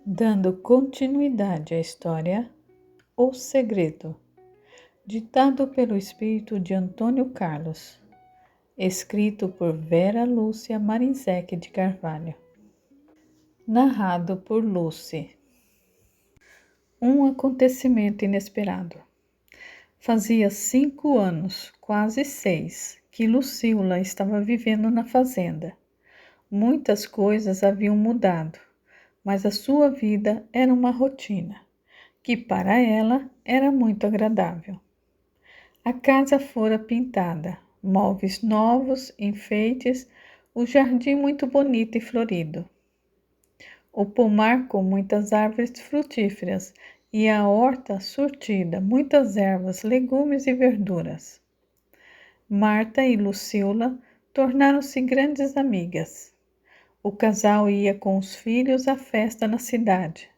Dando continuidade à história, O Segredo, ditado pelo espírito de Antônio Carlos, escrito por Vera Lúcia Marinzec de Carvalho, narrado por Lucy. Um acontecimento inesperado. Fazia 5 anos, quase 6, que Lucila estava vivendo na fazenda. Muitas coisas haviam mudado, mas a sua vida era uma rotina, que para ela era muito agradável. A casa fora pintada, móveis novos, enfeites, o jardim muito bonito e florido. O pomar com muitas árvores frutíferas e a horta surtida, muitas ervas, legumes e verduras. Marta e Lucila tornaram-se grandes amigas. O casal ia com os filhos à festa na cidade,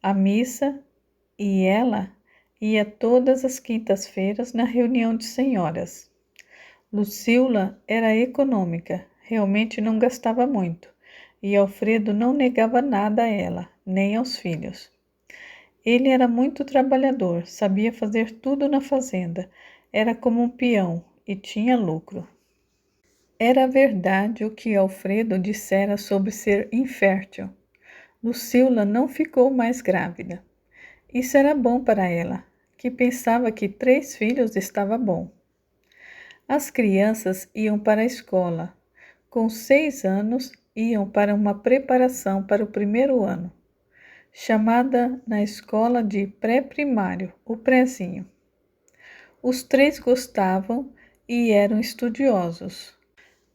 à missa, e ela ia todas as quintas-feiras na reunião de senhoras. Lucila era econômica, realmente não gastava muito, e Alfredo não negava nada a ela, nem aos filhos. Ele era muito trabalhador, sabia fazer tudo na fazenda, era como um peão e tinha lucro. Era verdade o que Alfredo dissera sobre ser infértil. Lucila não ficou mais grávida. Isso era bom para ela, que pensava que 3 filhos estava bom. As crianças iam para a escola. Com 6 anos, iam para uma preparação para o primeiro ano, chamada na escola de pré-primário, o prézinho. Os 3 gostavam e eram estudiosos.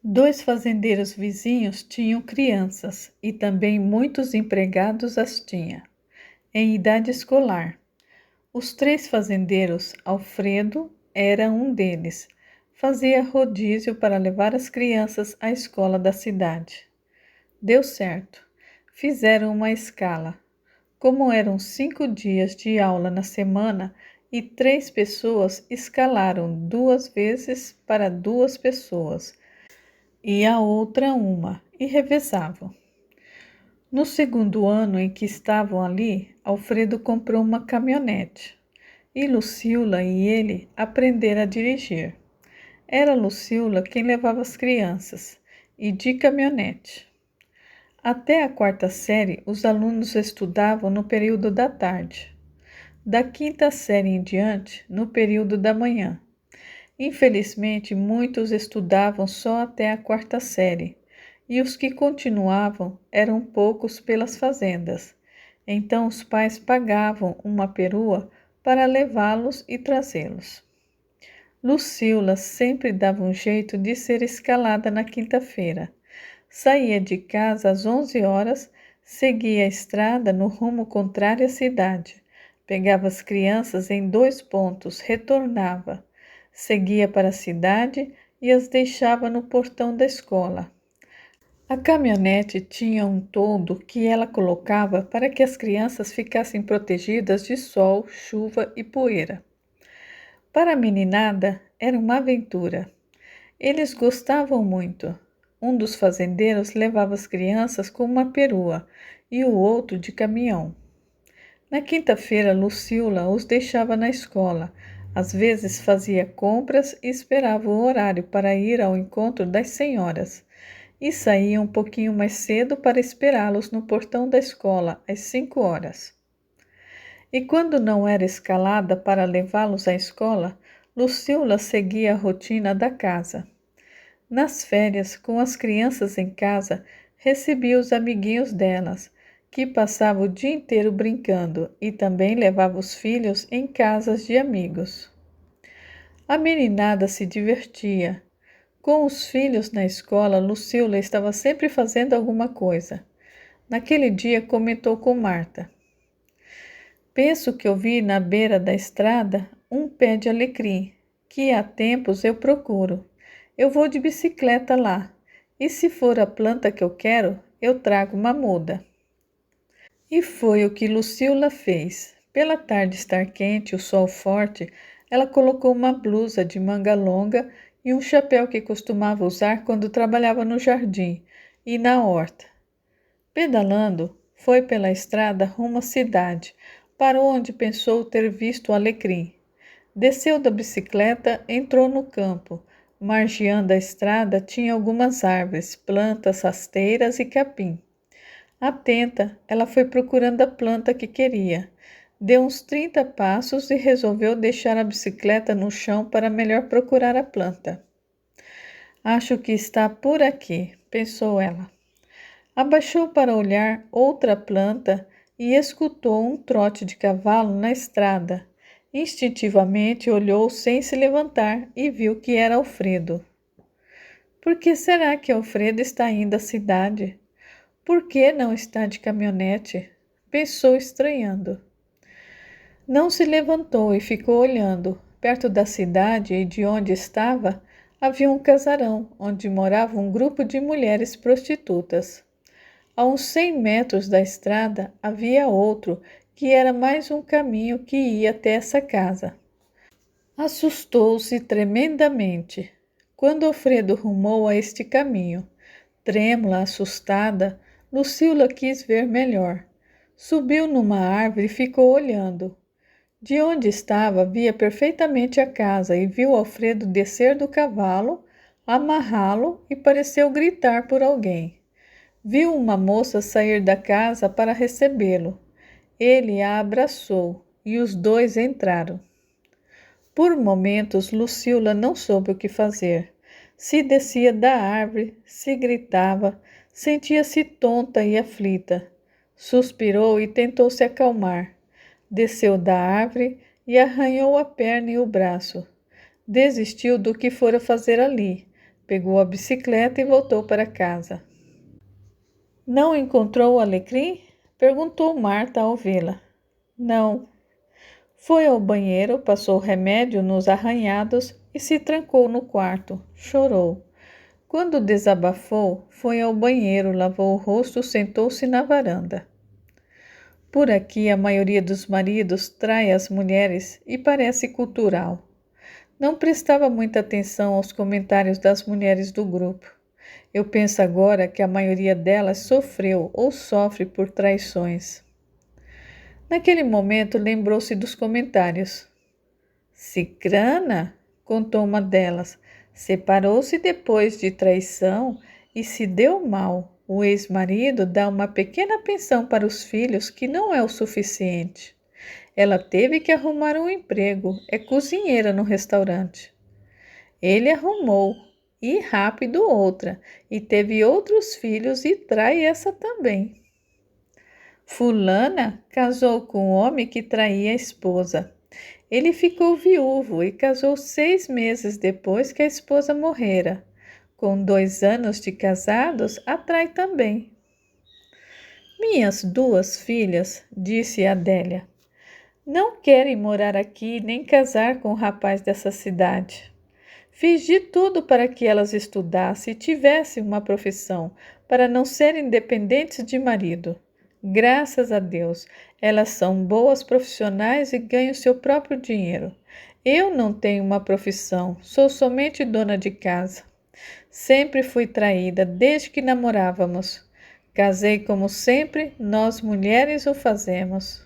2 fazendeiros vizinhos tinham crianças e também muitos empregados as tinha, em idade escolar. Os 3 fazendeiros, Alfredo era um deles. Fazia rodízio para levar as crianças à escola da cidade. Deu certo. Fizeram uma escala. Como eram 5 dias de aula na semana e 3 pessoas, escalaram 2 vezes para 2 pessoas e a outra uma, e revezavam. No segundo ano em que estavam ali, Alfredo comprou uma caminhonete e Lucila e ele aprenderam a dirigir. Era Lucila quem levava as crianças e de caminhonete. Até a 4ª série, os alunos estudavam no período da tarde. Da 5ª série em diante, no período da manhã. Infelizmente, muitos estudavam só até a 4ª série, e os que continuavam eram poucos pelas fazendas. Então os pais pagavam uma perua para levá-los e trazê-los. Lucila sempre dava um jeito de ser escalada na quinta-feira. Saía de casa às 11 horas, seguia a estrada no rumo contrário à cidade, pegava as crianças em 2 pontos, retornava, seguia para a cidade e as deixava no portão da escola. A caminhonete tinha um toldo que ela colocava para que as crianças ficassem protegidas de sol, chuva e poeira. Para a meninada, era uma aventura. Eles gostavam muito. Um dos fazendeiros levava as crianças com uma perua e o outro de caminhão. Na quinta-feira, Lucila os deixava na escola. Às vezes fazia compras e esperava o horário para ir ao encontro das senhoras. E saía um pouquinho mais cedo para esperá-los no portão da escola, às 5 horas. E quando não era escalada para levá-los à escola, Lucila seguia a rotina da casa. Nas férias, com as crianças em casa, recebia os amiguinhos delas, que passavam o dia inteiro brincando, e também levava os filhos em casas de amigos. A meninada se divertia. Com os filhos na escola, Lucila estava sempre fazendo alguma coisa. Naquele dia comentou com Marta: "Penso que eu vi na beira da estrada um pé de alecrim, que há tempos eu procuro. Eu vou de bicicleta lá, e se for a planta que eu quero, eu trago uma muda." E foi o que Lucila fez. Pela tarde estar quente, o sol forte, ela colocou uma blusa de manga longa e um chapéu que costumava usar quando trabalhava no jardim e na horta. Pedalando, Foi pela estrada rumo à cidade, parou onde pensou ter visto o alecrim. Desceu da bicicleta, entrou no campo. Margeando a estrada tinha algumas árvores, plantas rasteiras e capim. Atenta, ela foi procurando a planta que queria. Deu uns 30 passos e resolveu deixar a bicicleta no chão para melhor procurar a planta. Acho que está por aqui, pensou ela. Abaixou para olhar outra planta e escutou um trote de cavalo na estrada. Instintivamente olhou sem se levantar e viu que era Alfredo. Por que será que Alfredo está indo à cidade? Por que não está de caminhonete? Pensou estranhando. Não se levantou e ficou olhando. Perto da cidade e de onde estava, havia um casarão, onde morava um grupo de mulheres prostitutas. A uns 100 metros da estrada havia outro, que era mais um caminho que ia até essa casa. Assustou-se tremendamente quando Alfredo rumou a este caminho. Trêmula, assustada, Lucila quis ver melhor. Subiu numa árvore e ficou olhando. De onde estava, via perfeitamente a casa e viu Alfredo descer do cavalo, amarrá-lo e pareceu gritar por alguém. Viu uma moça sair da casa para recebê-lo. Ele a abraçou e os dois entraram. Por momentos, Lucila não soube o que fazer. Se descia da árvore, se gritava, sentia-se tonta e aflita. Suspirou e tentou se acalmar. Desceu da árvore e arranhou a perna e o braço. Desistiu do que fora fazer ali. Pegou a bicicleta e voltou para casa. Não encontrou o alecrim? Perguntou Marta ao vê-la. Não. Foi ao banheiro, passou remédio nos arranhados e se trancou no quarto. Chorou. Quando desabafou, foi ao banheiro, lavou o rosto, sentou-se na varanda. Por aqui, a maioria dos maridos trai as mulheres e parece cultural. Não prestava muita atenção aos comentários das mulheres do grupo. Eu penso agora que a maioria delas sofreu ou sofre por traições. Naquele momento, lembrou-se dos comentários. Cicrana, contou uma delas, separou-se depois de traição e se deu mal. O ex-marido dá uma pequena pensão para os filhos que não é o suficiente. Ela teve que arrumar um emprego, é cozinheira no restaurante. Ele arrumou, e rápido outra, e teve outros filhos e trai essa também. Fulana casou com um homem que traía a esposa. Ele ficou viúvo e casou 6 meses depois que a esposa morrera. Com 2 anos de casados, atrai também. Minhas 2 filhas, disse Adélia, não querem morar aqui nem casar com o rapaz dessa cidade. Fiz de tudo para que elas estudassem e tivessem uma profissão, para não serem dependentes de marido. Graças a Deus, elas são boas profissionais e ganham seu próprio dinheiro. Eu não tenho uma profissão, sou somente dona de casa. Sempre fui traída desde que namorávamos. Casei como sempre, nós mulheres o fazemos,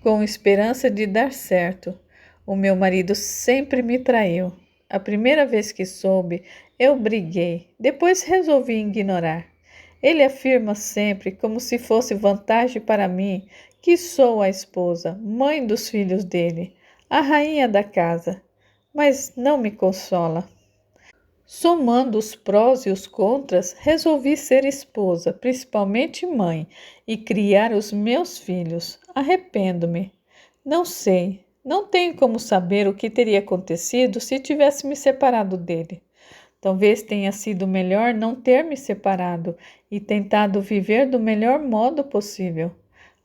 com esperança de dar certo. O meu marido sempre me traiu. A primeira vez que soube, eu briguei, depois resolvi ignorar. Ele afirma sempre, como se fosse vantagem para mim, que sou a esposa, mãe dos filhos dele, a rainha da casa, mas não me consola. Somando os prós e os contras, resolvi ser esposa, principalmente mãe, e criar os meus filhos. Arrependo-me. Não sei, não tenho como saber o que teria acontecido se tivesse me separado dele. Talvez tenha sido melhor não ter me separado e tentado viver do melhor modo possível.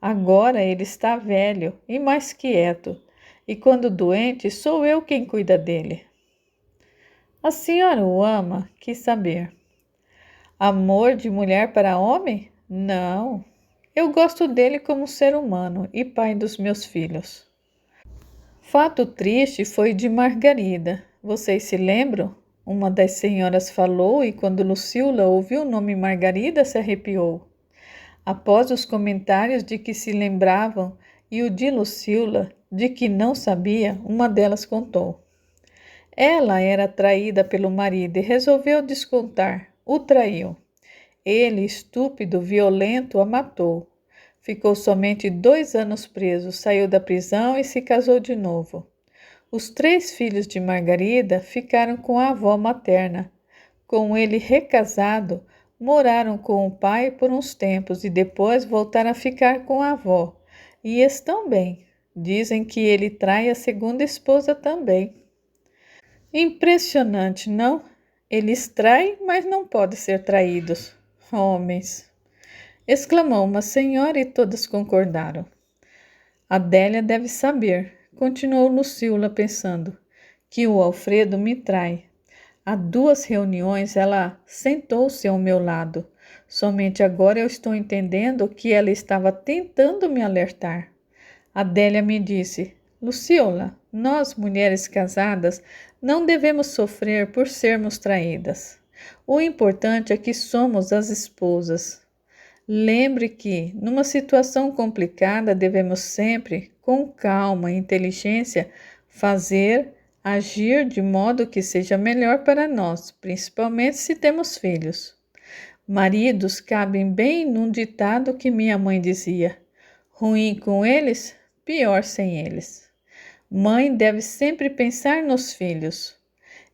Agora ele está velho e mais quieto, e quando doente sou eu quem cuida dele. A senhora o ama? Quis saber. Amor de mulher para homem? Não. Eu gosto dele como ser humano e pai dos meus filhos. Fato triste foi de Margarida. Vocês se lembram? Uma das senhoras falou e quando Lucila ouviu o nome Margarida se arrepiou. Após os comentários de que se lembravam e o de Lucila, de que não sabia, uma delas contou. Ela era traída pelo marido e resolveu descontar. O traiu. Ele, estúpido, violento, a matou. Ficou somente 2 anos preso, saiu da prisão e se casou de novo. Os 3 filhos de Margarida ficaram com a avó materna. Com ele recasado, moraram com o pai por uns tempos e depois voltaram a ficar com a avó. E estão bem. Dizem que ele trai a segunda esposa também. Impressionante, não? Eles traem, mas não podem ser traídos. Homens! Exclamou uma senhora e todas concordaram. Adélia deve saber, continuou Lucila pensando, que o Alfredo me trai. Há 2 reuniões ela sentou-se ao meu lado. Somente agora eu estou entendendo que ela estava tentando me alertar. Adélia me disse, Lucila, nós mulheres casadas não devemos sofrer por sermos traídas. O importante é que somos as esposas. Lembre que, numa situação complicada, devemos sempre, com calma e inteligência, agir de modo que seja melhor para nós, principalmente se temos filhos. Maridos cabem bem num ditado que minha mãe dizia: ruim com eles, pior sem eles. Mãe deve sempre pensar nos filhos.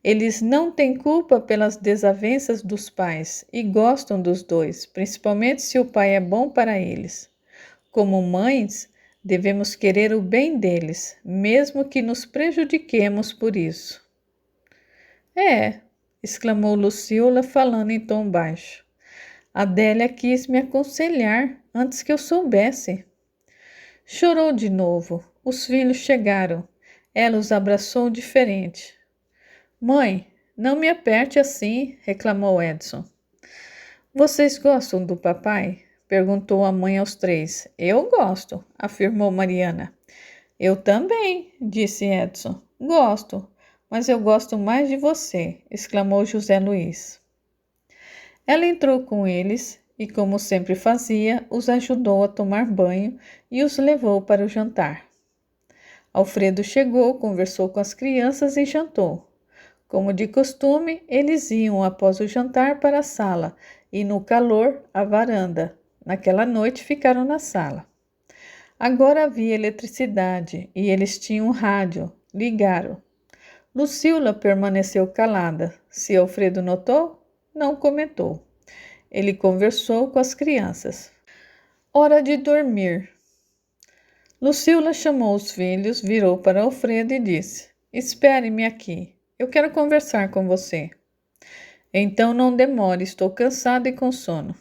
Eles não têm culpa pelas desavenças dos pais e gostam dos dois, principalmente se o pai é bom para eles. Como mães, devemos querer o bem deles, mesmo que nos prejudiquemos por isso. É, exclamou Lucila falando em tom baixo. Adélia quis me aconselhar antes que eu soubesse. Chorou de novo. Os filhos chegaram. Ela os abraçou diferente. Mãe, não me aperte assim, reclamou Edson. Vocês gostam do papai? Perguntou a mãe aos 3. Eu gosto, afirmou Mariana. Eu também, disse Edson. Gosto, mas eu gosto mais de você, exclamou José Luiz. Ela entrou com eles e, como sempre fazia, os ajudou a tomar banho e os levou para o jantar. Alfredo chegou, conversou com as crianças e jantou. Como de costume, eles iam após o jantar para a sala e, no calor, à varanda. Naquela noite ficaram na sala. Agora havia eletricidade e eles tinham rádio. Ligaram. Lucila permaneceu calada. Se Alfredo notou, não comentou. Ele conversou com as crianças. Hora de dormir. Lucila chamou os filhos, virou para Alfredo e disse: Espere-me aqui. Eu quero conversar com você. Então não demore, estou cansada e com sono.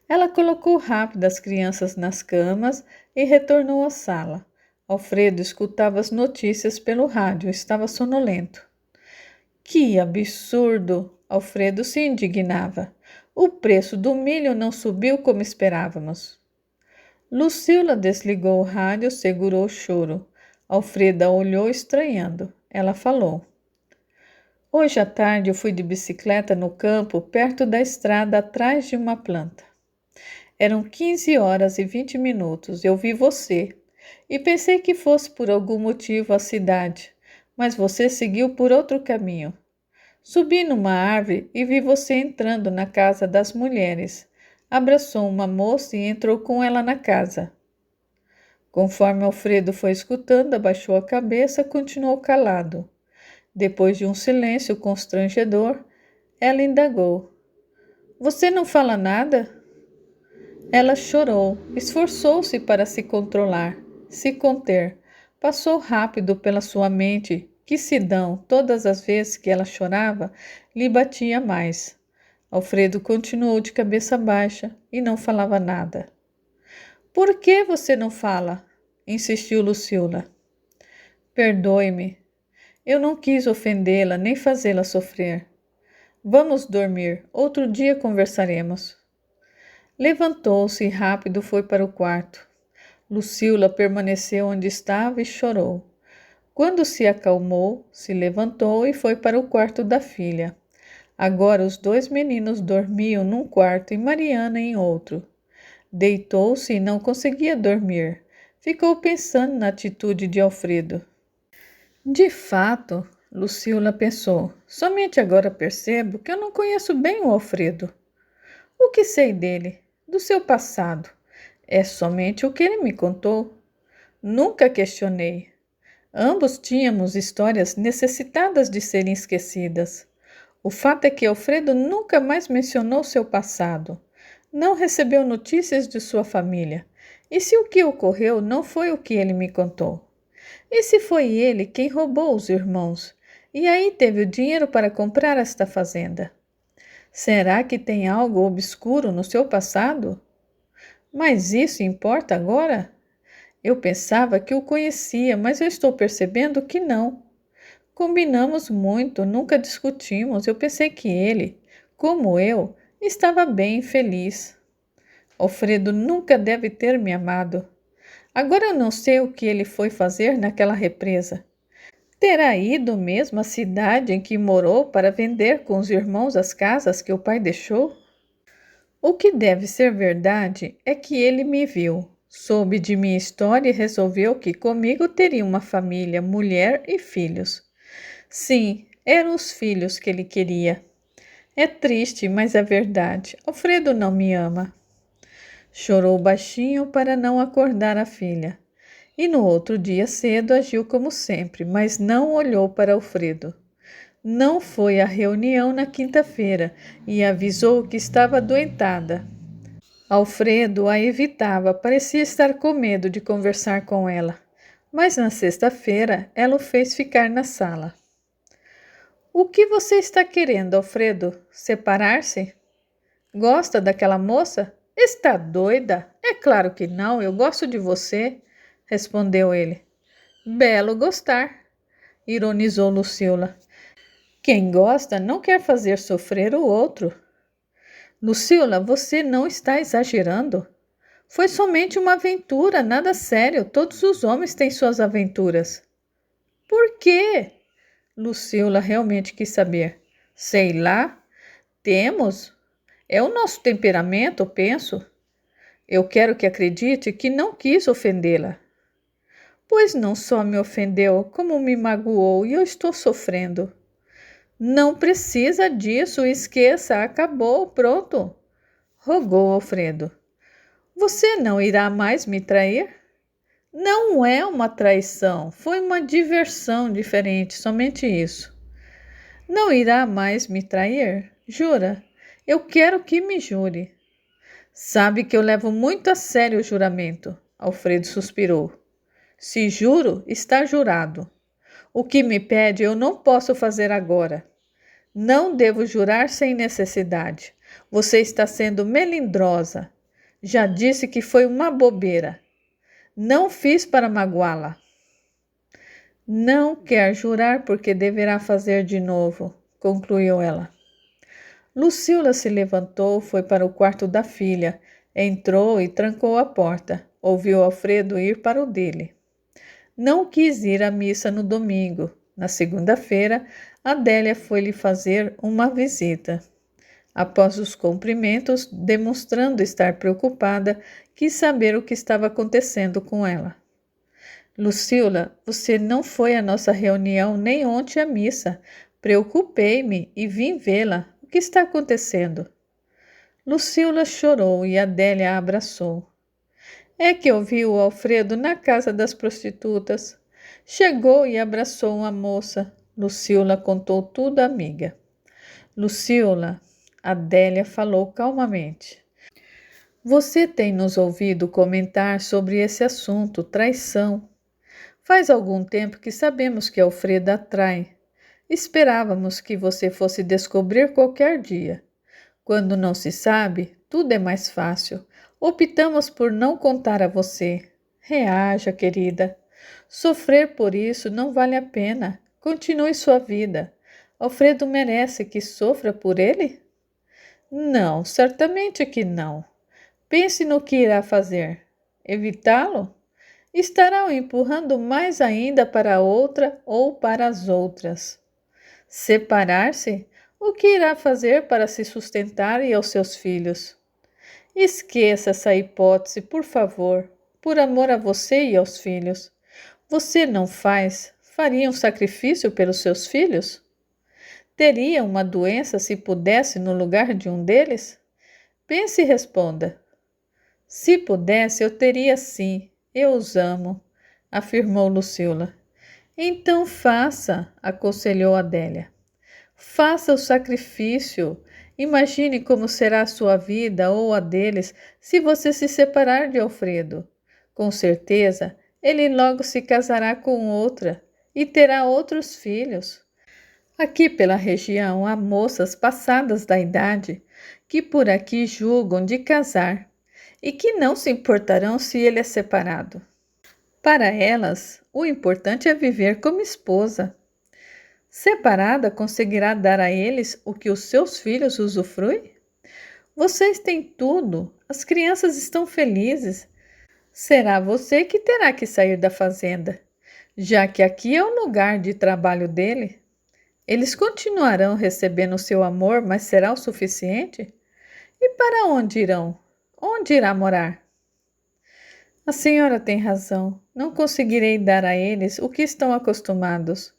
Ela colocou rápido as crianças nas camas e retornou à sala. Alfredo escutava as notícias pelo rádio, estava sonolento. Que absurdo! Alfredo se indignava. O preço do milho não subiu como esperávamos. Lucila desligou o rádio, segurou o choro. Alfreda olhou estranhando. Ela falou. Hoje à tarde eu fui de bicicleta no campo, perto da estrada, atrás de uma planta. Eram 15h20. Eu vi você e pensei que fosse por algum motivo à cidade, mas você seguiu por outro caminho. Subi numa árvore e vi você entrando na casa das mulheres. Abraçou uma moça e entrou com ela na casa. Conforme Alfredo foi escutando, abaixou a cabeça e continuou calado. Depois de um silêncio constrangedor, ela indagou. Você não fala nada? Ela chorou, esforçou-se para se controlar, se conter. Passou rápido pela sua mente que Sidão, todas as vezes que ela chorava, lhe batia mais. Alfredo continuou de cabeça baixa e não falava nada. Por que você não fala? Insistiu Lucila. Perdoe-me. Eu não quis ofendê-la nem fazê-la sofrer. Vamos dormir, outro dia conversaremos. Levantou-se e rápido foi para o quarto. Lucila permaneceu onde estava e chorou. Quando se acalmou, se levantou e foi para o quarto da filha. Agora os 2 meninos dormiam num quarto e Mariana em outro. Deitou-se e não conseguia dormir. Ficou pensando na atitude de Alfredo. De fato, Lucila pensou, somente agora percebo que eu não conheço bem o Alfredo. O que sei dele, do seu passado, é somente o que ele me contou. Nunca questionei. Ambos tínhamos histórias necessitadas de serem esquecidas. O fato é que Alfredo nunca mais mencionou seu passado. Não recebeu notícias de sua família. E se o que ocorreu não foi o que ele me contou? E se foi ele quem roubou os irmãos? E aí teve o dinheiro para comprar esta fazenda? Será que tem algo obscuro no seu passado? Mas isso importa agora? Eu pensava que o conhecia, mas eu estou percebendo que não. Combinamos muito, nunca discutimos. Eu pensei que ele, como eu, estava bem e feliz. Alfredo nunca deve ter me amado. Agora eu não sei o que ele foi fazer naquela represa. Terá ido mesmo à cidade em que morou para vender com os irmãos as casas que o pai deixou? O que deve ser verdade é que ele me viu, soube de minha história e resolveu que comigo teria uma família, mulher e filhos. Sim, eram os filhos que ele queria. É triste, mas é verdade. Alfredo não me ama. Chorou baixinho para não acordar a filha. E no outro dia cedo agiu como sempre, mas não olhou para Alfredo. Não foi à reunião na quinta-feira e avisou que estava adoentada. Alfredo a evitava, parecia estar com medo de conversar com ela. Mas na sexta-feira ela o fez ficar na sala. O que você está querendo, Alfredo? Separar-se? Gosta daquela moça? Está doida? É claro que não, eu gosto de você, respondeu ele. Belo gostar, ironizou Lucila. Quem gosta não quer fazer sofrer o outro. Lucila, você não está exagerando? Foi somente uma aventura, nada sério. Todos os homens têm suas aventuras. Por quê? Lucila realmente quis saber. Sei lá. Temos? É o nosso temperamento, penso. Eu quero que acredite que não quis ofendê-la. Pois não só me ofendeu, como me magoou e eu estou sofrendo. Não precisa disso, esqueça, acabou, pronto, rogou Alfredo. Você não irá mais me trair? Não é uma traição, foi uma diversão diferente, somente isso. Não irá mais me trair? Jura? Eu quero que me jure. Sabe que eu levo muito a sério o juramento, Alfredo suspirou. Se juro, está jurado. O que me pede eu não posso fazer agora. Não devo jurar sem necessidade. Você está sendo melindrosa. Já disse que foi uma bobeira. Não fiz para magoá-la. Não quer jurar porque deverá fazer de novo, concluiu ela. Lucila se levantou, foi para o quarto da filha, entrou e trancou a porta. Ouviu Alfredo ir para o dele. Não quis ir à missa no domingo. Na segunda-feira, Adélia foi-lhe fazer uma visita. Após os cumprimentos, demonstrando estar preocupada, quis saber o que estava acontecendo com ela. Lucila, você não foi à nossa reunião nem ontem à missa. Preocupei-me e vim vê-la. O que está acontecendo? Lucila chorou e Adélia a abraçou. É que eu vi o Alfredo na casa das prostitutas. Chegou e abraçou uma moça. Lucila contou tudo à amiga. Lucila, Adélia falou calmamente. Você tem nos ouvido comentar sobre esse assunto, traição. Faz algum tempo que sabemos que Alfredo a trai. Esperávamos que você fosse descobrir qualquer dia. Quando não se sabe, tudo é mais fácil. Optamos por não contar a você. Reaja, querida. Sofrer por isso não vale a pena. Continue sua vida. Alfredo merece que sofra por ele? Não, certamente que não. Pense no que irá fazer. Evitá-lo? Estará o empurrando mais ainda para outra ou para as outras. Separar-se? O que irá fazer para se sustentar e aos seus filhos? Esqueça essa hipótese, por favor, por amor a você e aos filhos. Você não faria um sacrifício pelos seus filhos? Teria uma doença se pudesse no lugar de um deles? Pense e responda. Se pudesse, eu teria sim. Eu os amo, afirmou Lucila. Então faça, aconselhou Adélia. Faça o sacrifício. Imagine como será a sua vida ou a deles se você se separar de Alfredo. Com certeza, ele logo se casará com outra e terá outros filhos. Aqui pela região há moças passadas da idade que por aqui julgam de casar e que não se importarão se ele é separado. Para elas, o importante é viver como esposa. Separada, conseguirá dar a eles o que os seus filhos usufruem? Vocês têm tudo, as crianças estão felizes. Será você que terá que sair da fazenda, já que aqui é o lugar de trabalho dele. Eles continuarão recebendo o seu amor, mas será o suficiente? E para onde irão? Onde irá morar? A senhora tem razão. Não conseguirei dar a eles o que estão acostumados.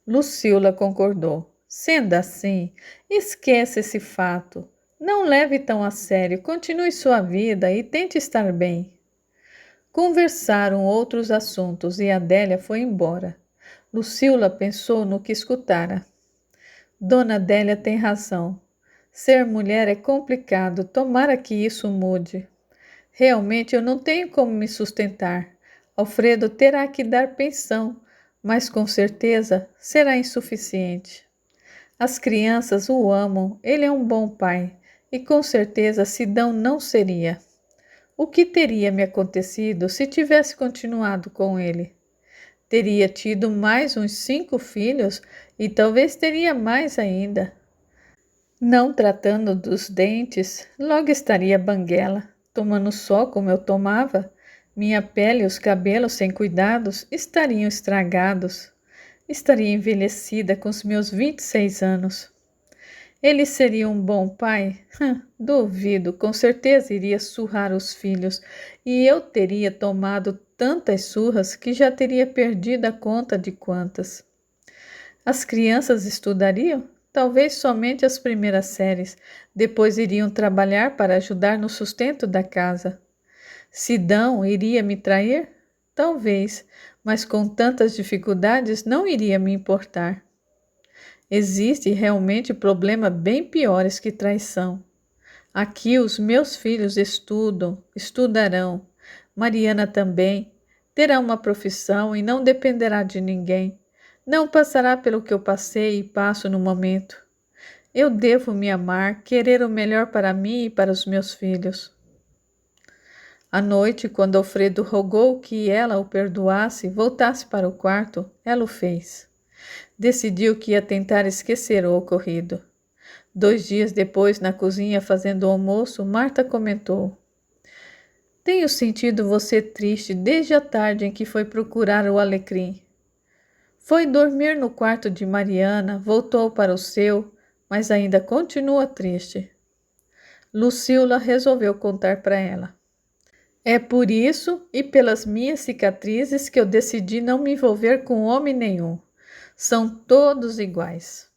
Lucila concordou. Sendo assim, esqueça esse fato. Não leve tão a sério. Continue sua vida e tente estar bem. Conversaram outros assuntos e Adélia foi embora. Lucila pensou no que escutara. Dona Adélia tem razão. Ser mulher é complicado, tomara que isso mude. Realmente eu não tenho como me sustentar. Alfredo terá que dar pensão, mas com certeza será insuficiente. As crianças o amam, ele é um bom pai, e com certeza Sidão não seria. O que teria me acontecido se tivesse continuado com ele? Teria tido mais uns 5 filhos e talvez teria mais ainda. Não tratando dos dentes, logo estaria banguela, tomando sol como eu tomava. Minha pele e os cabelos sem cuidados estariam estragados. Estaria envelhecida com os meus 26 anos. Ele seria um bom pai? Duvido, com certeza iria surrar os filhos e eu teria tomado tantas surras que já teria perdido a conta de quantas. As crianças estudariam? Talvez somente as primeiras séries, depois iriam trabalhar para ajudar no sustento da casa. Sidão iria me trair? Talvez, mas com tantas dificuldades não iria me importar. Existem realmente problemas bem piores que traição. Aqui os meus filhos estudam, estudarão. Mariana também. Terá uma profissão e não dependerá de ninguém. Não passará pelo que eu passei e passo no momento. Eu devo me amar, querer o melhor para mim e para os meus filhos. À noite, quando Alfredo rogou que ela o perdoasse e voltasse para o quarto, ela o fez. Decidiu que ia tentar esquecer o ocorrido. 2 dias depois, na cozinha fazendo o almoço, Marta comentou: Tenho sentido você triste desde a tarde em que foi procurar o alecrim. Foi dormir no quarto de Mariana, voltou para o seu, mas ainda continua triste. Lucila resolveu contar para ela. É por isso e pelas minhas cicatrizes que eu decidi não me envolver com homem nenhum. São todos iguais.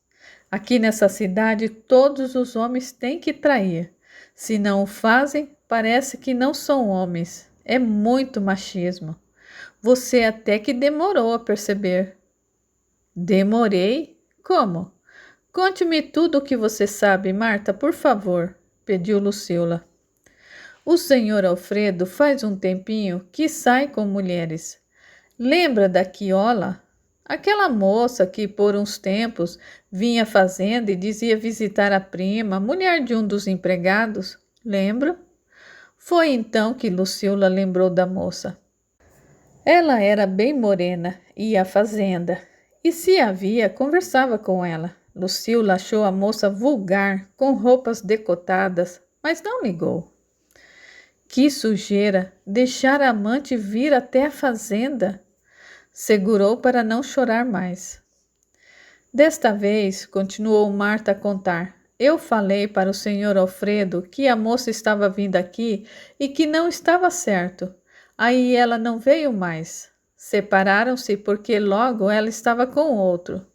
Aqui nessa cidade, todos os homens têm que trair. Se não o fazem, parece que não são homens. É muito machismo. Você até que demorou a perceber. Demorei? Como? Conte-me tudo o que você sabe, Marta, por favor, pediu Lucila. O senhor Alfredo faz um tempinho que sai com mulheres. Lembra da Quiola? Aquela moça que por uns tempos vinha à fazenda e dizia visitar a prima, mulher de um dos empregados? Lembra? Foi então que Lucila lembrou da moça. Ela era bem morena, ia à fazenda, e se a via, conversava com ela. Lucila achou a moça vulgar, com roupas decotadas, mas não ligou. Que sujeira! Deixar a amante vir até a fazenda! Segurou para não chorar mais. Desta vez, continuou Marta a contar, eu falei para o senhor Alfredo que a moça estava vindo aqui e que não estava certo. Aí ela não veio mais. Separaram-se porque logo ela estava com outro.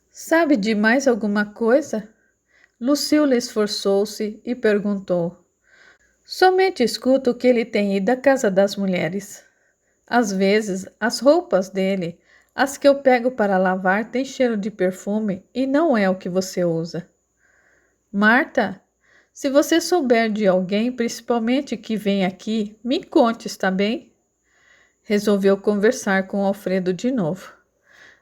Sabe de mais alguma coisa? Lucila esforçou-se e perguntou. Somente escuto que ele tem ido à casa das mulheres. Às vezes, as roupas dele, as que eu pego para lavar, têm cheiro de perfume e não é o que você usa. Marta, se você souber de alguém, principalmente que vem aqui, me conte, está bem? Resolveu conversar com Alfredo de novo.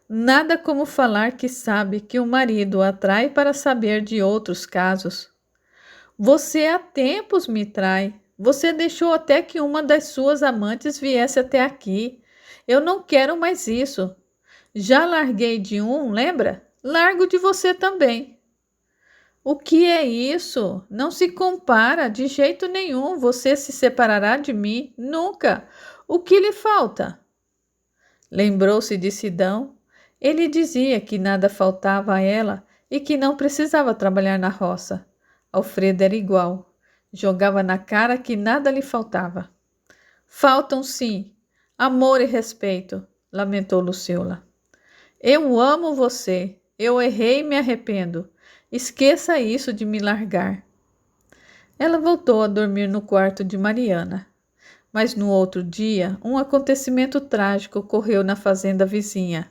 Nada como falar que sabe que o marido atrai para saber de outros casos. Você há tempos me trai. Você deixou até que uma das suas amantes viesse até aqui. Eu não quero mais isso. Já larguei de um, lembra? Largo de você também. O que é isso? Não se compara de jeito nenhum. Você se separará de mim? Nunca. O que lhe falta? Lembrou-se de Sidão. Ele dizia que nada faltava a ela e que não precisava trabalhar na roça. Alfredo era igual. Jogava na cara que nada lhe faltava. Faltam sim, amor e respeito, lamentou Lucila. Eu amo você. Eu errei e me arrependo. Esqueça isso de me largar. Ela voltou a dormir no quarto de Mariana. Mas no outro dia, um acontecimento trágico ocorreu na fazenda vizinha.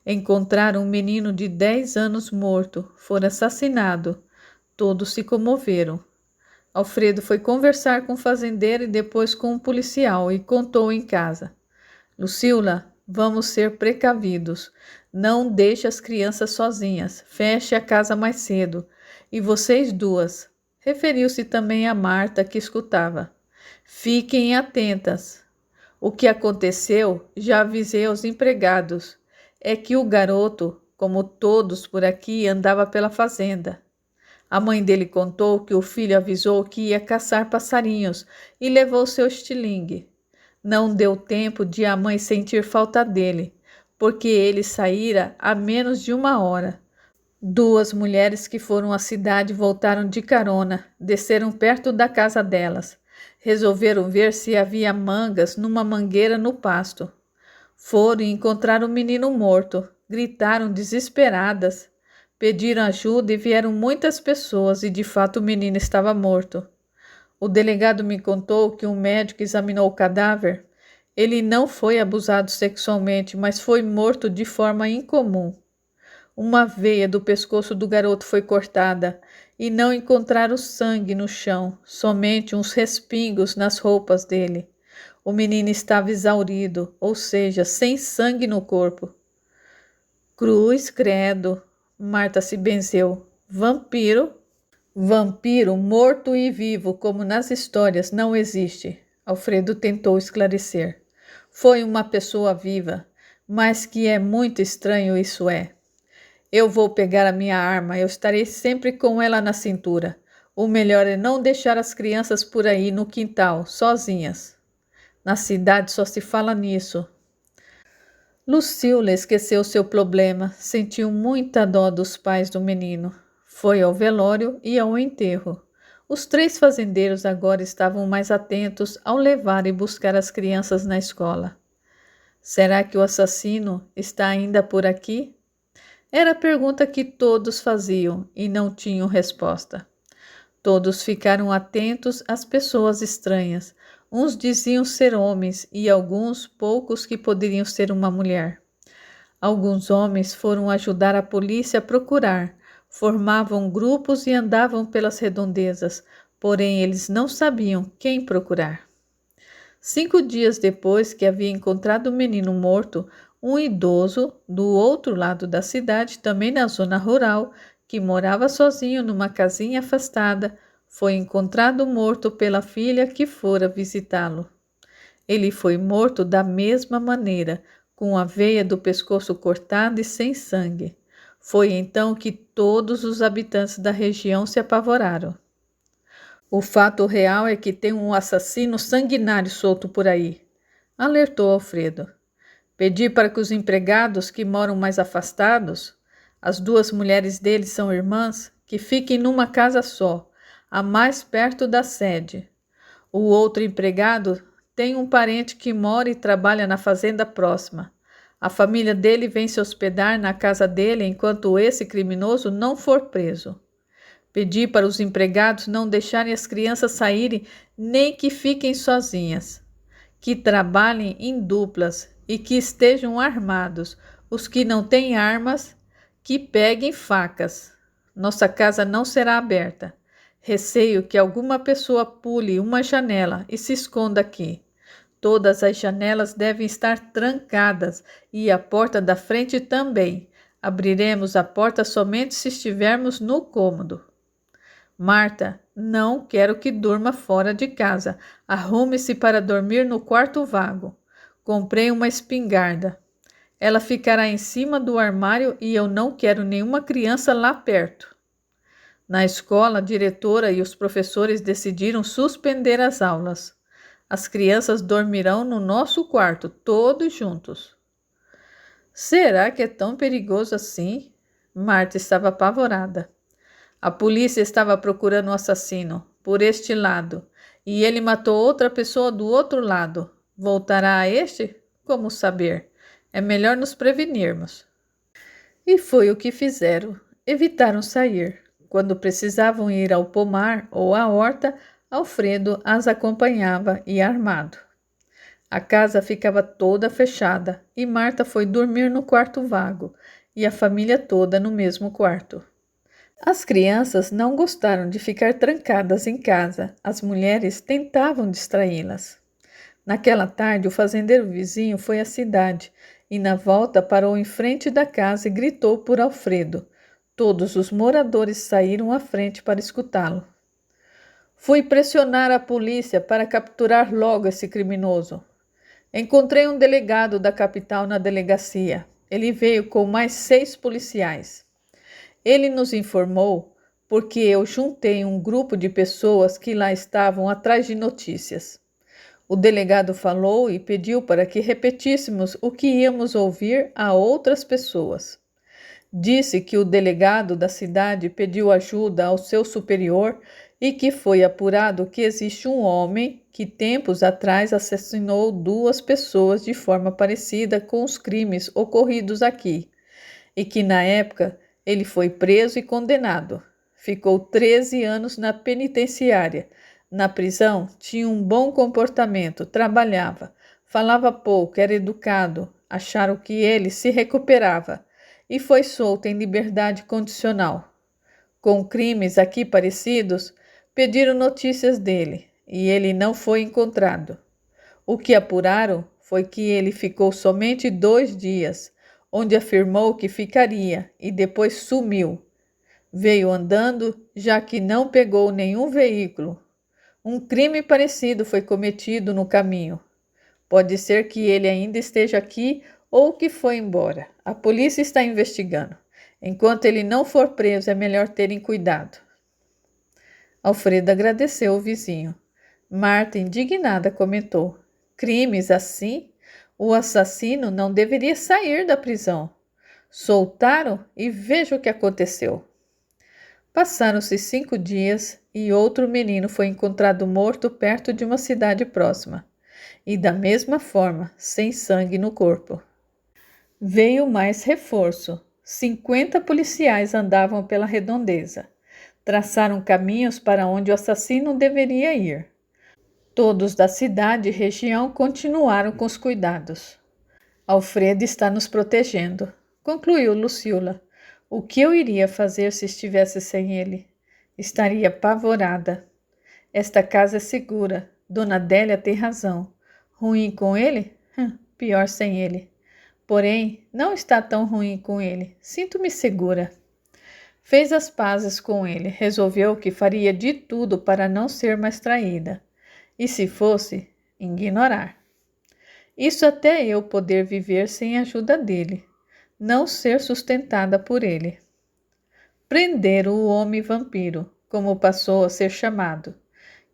Encontraram um menino de 10 anos morto, fora assassinado. Todos se comoveram. Alfredo foi conversar com o fazendeiro e depois com um policial e contou em casa. Lucila, vamos ser precavidos. Não deixe as crianças sozinhas. Feche a casa mais cedo. E vocês duas. Referiu-se também a Marta, que escutava. Fiquem atentas. O que aconteceu, já avisei aos empregados. É que o garoto, como todos por aqui, andava pela fazenda. A mãe dele contou que o filho avisou que ia caçar passarinhos e levou seu estilingue. Não deu tempo de a mãe sentir falta dele, porque ele saíra há menos de 1 hora. 2 mulheres que foram à cidade voltaram de carona, desceram perto da casa delas. Resolveram ver se havia mangas numa mangueira no pasto. Foram e encontraram o menino morto. Gritaram desesperadas. Pediram ajuda e vieram muitas pessoas e de fato o menino estava morto. O delegado me contou que um médico examinou o cadáver. Ele não foi abusado sexualmente, mas foi morto de forma incomum. Uma veia do pescoço do garoto foi cortada e não encontraram sangue no chão, somente uns respingos nas roupas dele. O menino estava exaurido, ou seja, sem sangue no corpo. Cruz, credo. Marta se benzeu. Vampiro? Vampiro morto e vivo, como nas histórias, não existe. Alfredo tentou esclarecer. Foi uma pessoa viva, mas que é muito estranho isso é. Eu vou pegar a minha arma, eu estarei sempre com ela na cintura. O melhor é não deixar as crianças por aí no quintal, sozinhas. Na cidade só se fala nisso. Lucila esqueceu seu problema, sentiu muita dó dos pais do menino. Foi ao velório e ao enterro. Os 3 fazendeiros agora estavam mais atentos ao levar e buscar as crianças na escola. Será que o assassino está ainda por aqui? Era a pergunta que todos faziam e não tinham resposta. Todos ficaram atentos às pessoas estranhas. Uns diziam ser homens e alguns, poucos, que poderiam ser uma mulher. Alguns homens foram ajudar a polícia a procurar, formavam grupos e andavam pelas redondezas, porém eles não sabiam quem procurar. 5 dias depois que havia encontrado o menino morto, um idoso, do outro lado da cidade, também na zona rural, que morava sozinho numa casinha afastada, foi encontrado morto pela filha que fora visitá-lo. Ele foi morto da mesma maneira, com a veia do pescoço cortada e sem sangue. Foi então que todos os habitantes da região se apavoraram. O fato real é que tem um assassino sanguinário solto por aí, alertou Alfredo. Pedi para que os empregados que moram mais afastados, as 2 mulheres dele são irmãs, que fiquem numa casa só, a mais perto da sede. O outro empregado tem um parente que mora e trabalha na fazenda próxima. A família dele vem se hospedar na casa dele enquanto esse criminoso não for preso. Pedi para os empregados não deixarem as crianças saírem nem que fiquem sozinhas. Que trabalhem em duplas e que estejam armados. Os que não têm armas, que peguem facas. Nossa casa não será aberta. Receio que alguma pessoa pule uma janela e se esconda aqui. Todas as janelas devem estar trancadas e a porta da frente também. Abriremos a porta somente se estivermos no cômodo. Marta, não quero que durma fora de casa. Arrume-se para dormir no quarto vago. Comprei uma espingarda. Ela ficará em cima do armário e eu não quero nenhuma criança lá perto. Na escola, a diretora e os professores decidiram suspender as aulas. As crianças dormirão no nosso quarto, todos juntos. Será que é tão perigoso assim? Marta estava apavorada. A polícia estava procurando o assassino por este lado e ele matou outra pessoa do outro lado. Voltará a este? Como saber? É melhor nos prevenirmos. E foi o que fizeram. Evitaram sair. Quando precisavam ir ao pomar ou à horta, Alfredo as acompanhava e armado. A casa ficava toda fechada e Marta foi dormir no quarto vago e a família toda no mesmo quarto. As crianças não gostaram de ficar trancadas em casa. As mulheres tentavam distraí-las. Naquela tarde, o fazendeiro vizinho foi à cidade e, na volta, parou em frente da casa e gritou por Alfredo. Todos os moradores saíram à frente para escutá-lo. Fui pressionar a polícia para capturar logo esse criminoso. Encontrei um delegado da capital na delegacia. Ele veio com mais 6 policiais. Ele nos informou porque eu juntei um grupo de pessoas que lá estavam atrás de notícias. O delegado falou e pediu para que repetíssemos o que íamos ouvir a outras pessoas. Disse que o delegado da cidade pediu ajuda ao seu superior e que foi apurado que existe um homem que tempos atrás assassinou 2 pessoas de forma parecida com os crimes ocorridos aqui e que na época ele foi preso e condenado. Ficou 13 anos na penitenciária. Na prisão, tinha um bom comportamento, trabalhava, falava pouco, era educado. Acharam que ele se recuperava e foi solto em liberdade condicional. Com crimes aqui parecidos, pediram notícias dele e ele não foi encontrado. O que apuraram foi que ele ficou somente 2 dias, onde afirmou que ficaria e depois sumiu. Veio andando, já que não pegou nenhum veículo. Um crime parecido foi cometido no caminho. Pode ser que ele ainda esteja aqui ou que foi embora. A polícia está investigando. Enquanto ele não for preso, é melhor terem cuidado. Alfredo agradeceu o vizinho. Marta, indignada, comentou: crimes assim? O assassino não deveria sair da prisão. Soltaram e veja o que aconteceu. Passaram-se 5 dias e outro menino foi encontrado morto perto de uma cidade próxima. E da mesma forma, sem sangue no corpo. Veio mais reforço. 50 policiais andavam pela redondeza. Traçaram caminhos para onde o assassino deveria ir. Todos da cidade e região continuaram com os cuidados. Alfredo está nos protegendo, concluiu Luciola. O que eu iria fazer se estivesse sem ele? Estaria apavorada. Esta casa é segura. Dona Adélia tem razão. Ruim com ele? Pior sem ele. Porém, não está tão ruim com ele. Sinto-me segura. Fez as pazes com ele. Resolveu que faria de tudo para não ser mais traída. E se fosse, ignorar. Isso até eu poder viver sem a ajuda dele. Não ser sustentada por ele. Prender o homem vampiro, como passou a ser chamado.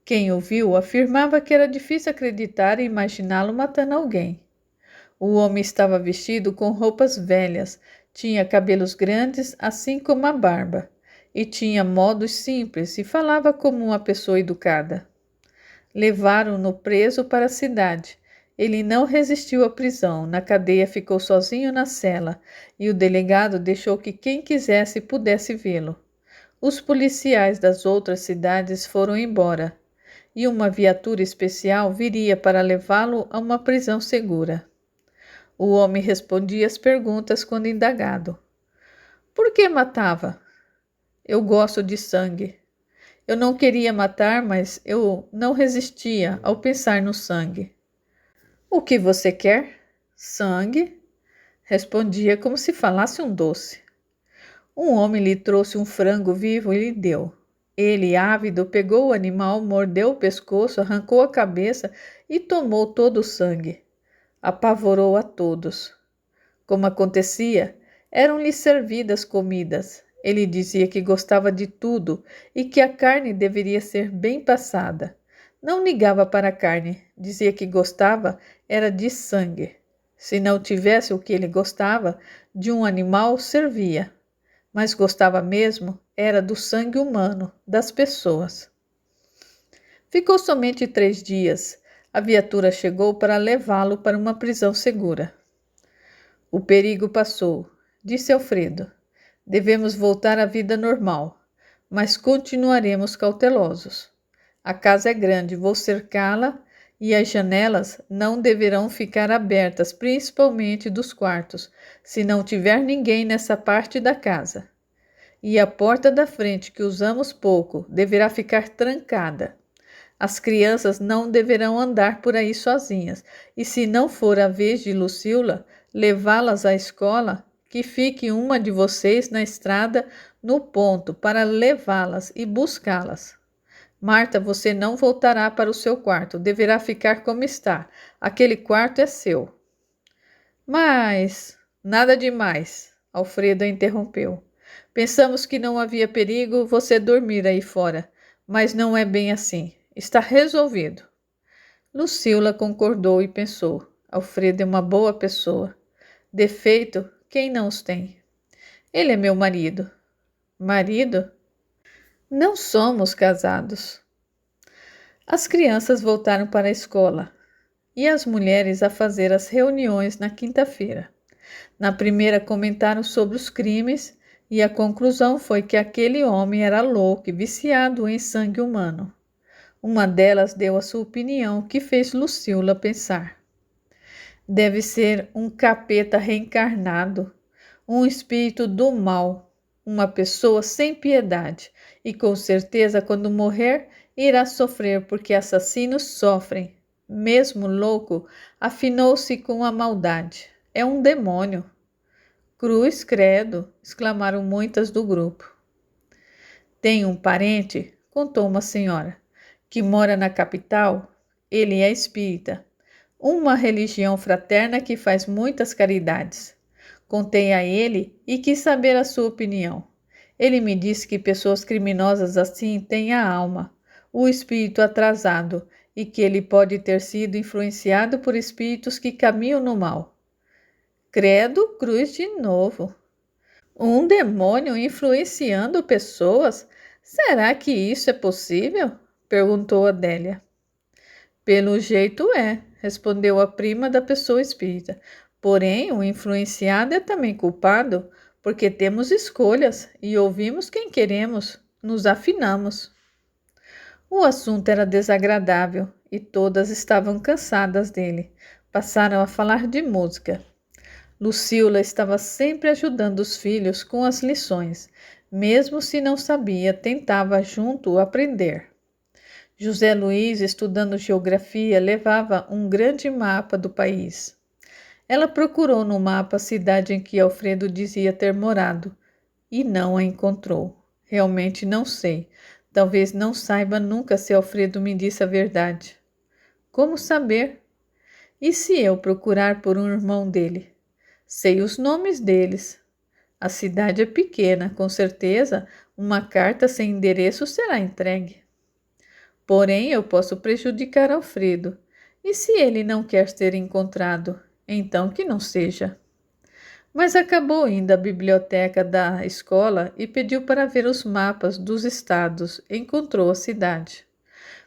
Quem o viu afirmava que era difícil acreditar e imaginá-lo matando alguém. O homem estava vestido com roupas velhas, tinha cabelos grandes, assim como a barba, e tinha modos simples e falava como uma pessoa educada. Levaram-no preso para a cidade. Ele não resistiu à prisão. Na cadeia ficou sozinho na cela e o delegado deixou que quem quisesse pudesse vê-lo. Os policiais das outras cidades foram embora e uma viatura especial viria para levá-lo a uma prisão segura. O homem respondia às perguntas quando indagado. Por que matava? Eu gosto de sangue. Eu não queria matar, mas eu não resistia ao pensar no sangue. O que você quer? Sangue? Respondia como se falasse um doce. Um homem lhe trouxe um frango vivo e lhe deu. Ele, ávido, pegou o animal, mordeu o pescoço, arrancou a cabeça e tomou todo o sangue. Apavorou a todos. Como acontecia, eram-lhe servidas comidas. Ele dizia que gostava de tudo e que a carne deveria ser bem passada. Não ligava para a carne, dizia que gostava era de sangue. Se não tivesse o que ele gostava, de um animal servia. Mas gostava mesmo era do sangue humano, das pessoas. Ficou somente 3 dias. A viatura chegou para levá-lo para uma prisão segura. O perigo passou, disse Alfredo. Devemos voltar à vida normal, mas continuaremos cautelosos. A casa é grande, vou cercá-la e as janelas não deverão ficar abertas, principalmente dos quartos, se não tiver ninguém nessa parte da casa. E a porta da frente, que usamos pouco, deverá ficar trancada. As crianças não deverão andar por aí sozinhas, e se não for a vez de Lucila levá-las à escola, que fique uma de vocês na estrada no ponto para levá-las e buscá-las. Marta, você não voltará para o seu quarto, deverá ficar como está. Aquele quarto é seu. Mas, nada demais, Alfredo a interrompeu. Pensamos que não havia perigo você dormir aí fora, mas não é bem assim. Está resolvido. Lucila concordou e pensou. Alfredo é uma boa pessoa. Defeito, quem não os tem? Ele é meu marido. Marido? Não somos casados. As crianças voltaram para a escola e as mulheres a fazer as reuniões na quinta-feira. Na primeira comentaram sobre os crimes e a conclusão foi que aquele homem era louco e viciado em sangue humano. Uma delas deu a sua opinião, que fez Lucila pensar. Deve ser um capeta reencarnado, um espírito do mal, uma pessoa sem piedade, e com certeza quando morrer irá sofrer, porque assassinos sofrem. Mesmo louco, afinou-se com a maldade. É um demônio. Cruz credo, exclamaram muitas do grupo. Tem um parente, contou uma senhora, que mora na capital. Ele é espírita. Uma religião fraterna que faz muitas caridades. Contei a ele e quis saber a sua opinião. Ele me disse que pessoas criminosas assim têm a alma, o espírito atrasado, e que ele pode ter sido influenciado por espíritos que caminham no mal. Credo, cruz de novo. Um demônio influenciando pessoas? Será que isso é possível? Perguntou Adélia. Pelo jeito é, respondeu a prima da pessoa espírita. Porém, o influenciado é também culpado, porque temos escolhas e ouvimos quem queremos, nos afinamos. O assunto era desagradável e todas estavam cansadas dele. Passaram a falar de música. Lucila estava sempre ajudando os filhos com as lições. Mesmo se não sabia, tentava junto aprender. José Luiz, estudando geografia, levava um grande mapa do país. Ela procurou no mapa a cidade em que Alfredo dizia ter morado e não a encontrou. Realmente não sei. Talvez não saiba nunca se Alfredo me disse a verdade. Como saber? E se eu procurar por um irmão dele? Sei os nomes deles. A cidade é pequena, com certeza uma carta sem endereço será entregue. Porém, eu posso prejudicar Alfredo. E se ele não quer ser encontrado? Então que não seja. mas acabou indo à biblioteca da escola e pediu para ver os mapas dos estados. Encontrou a cidade.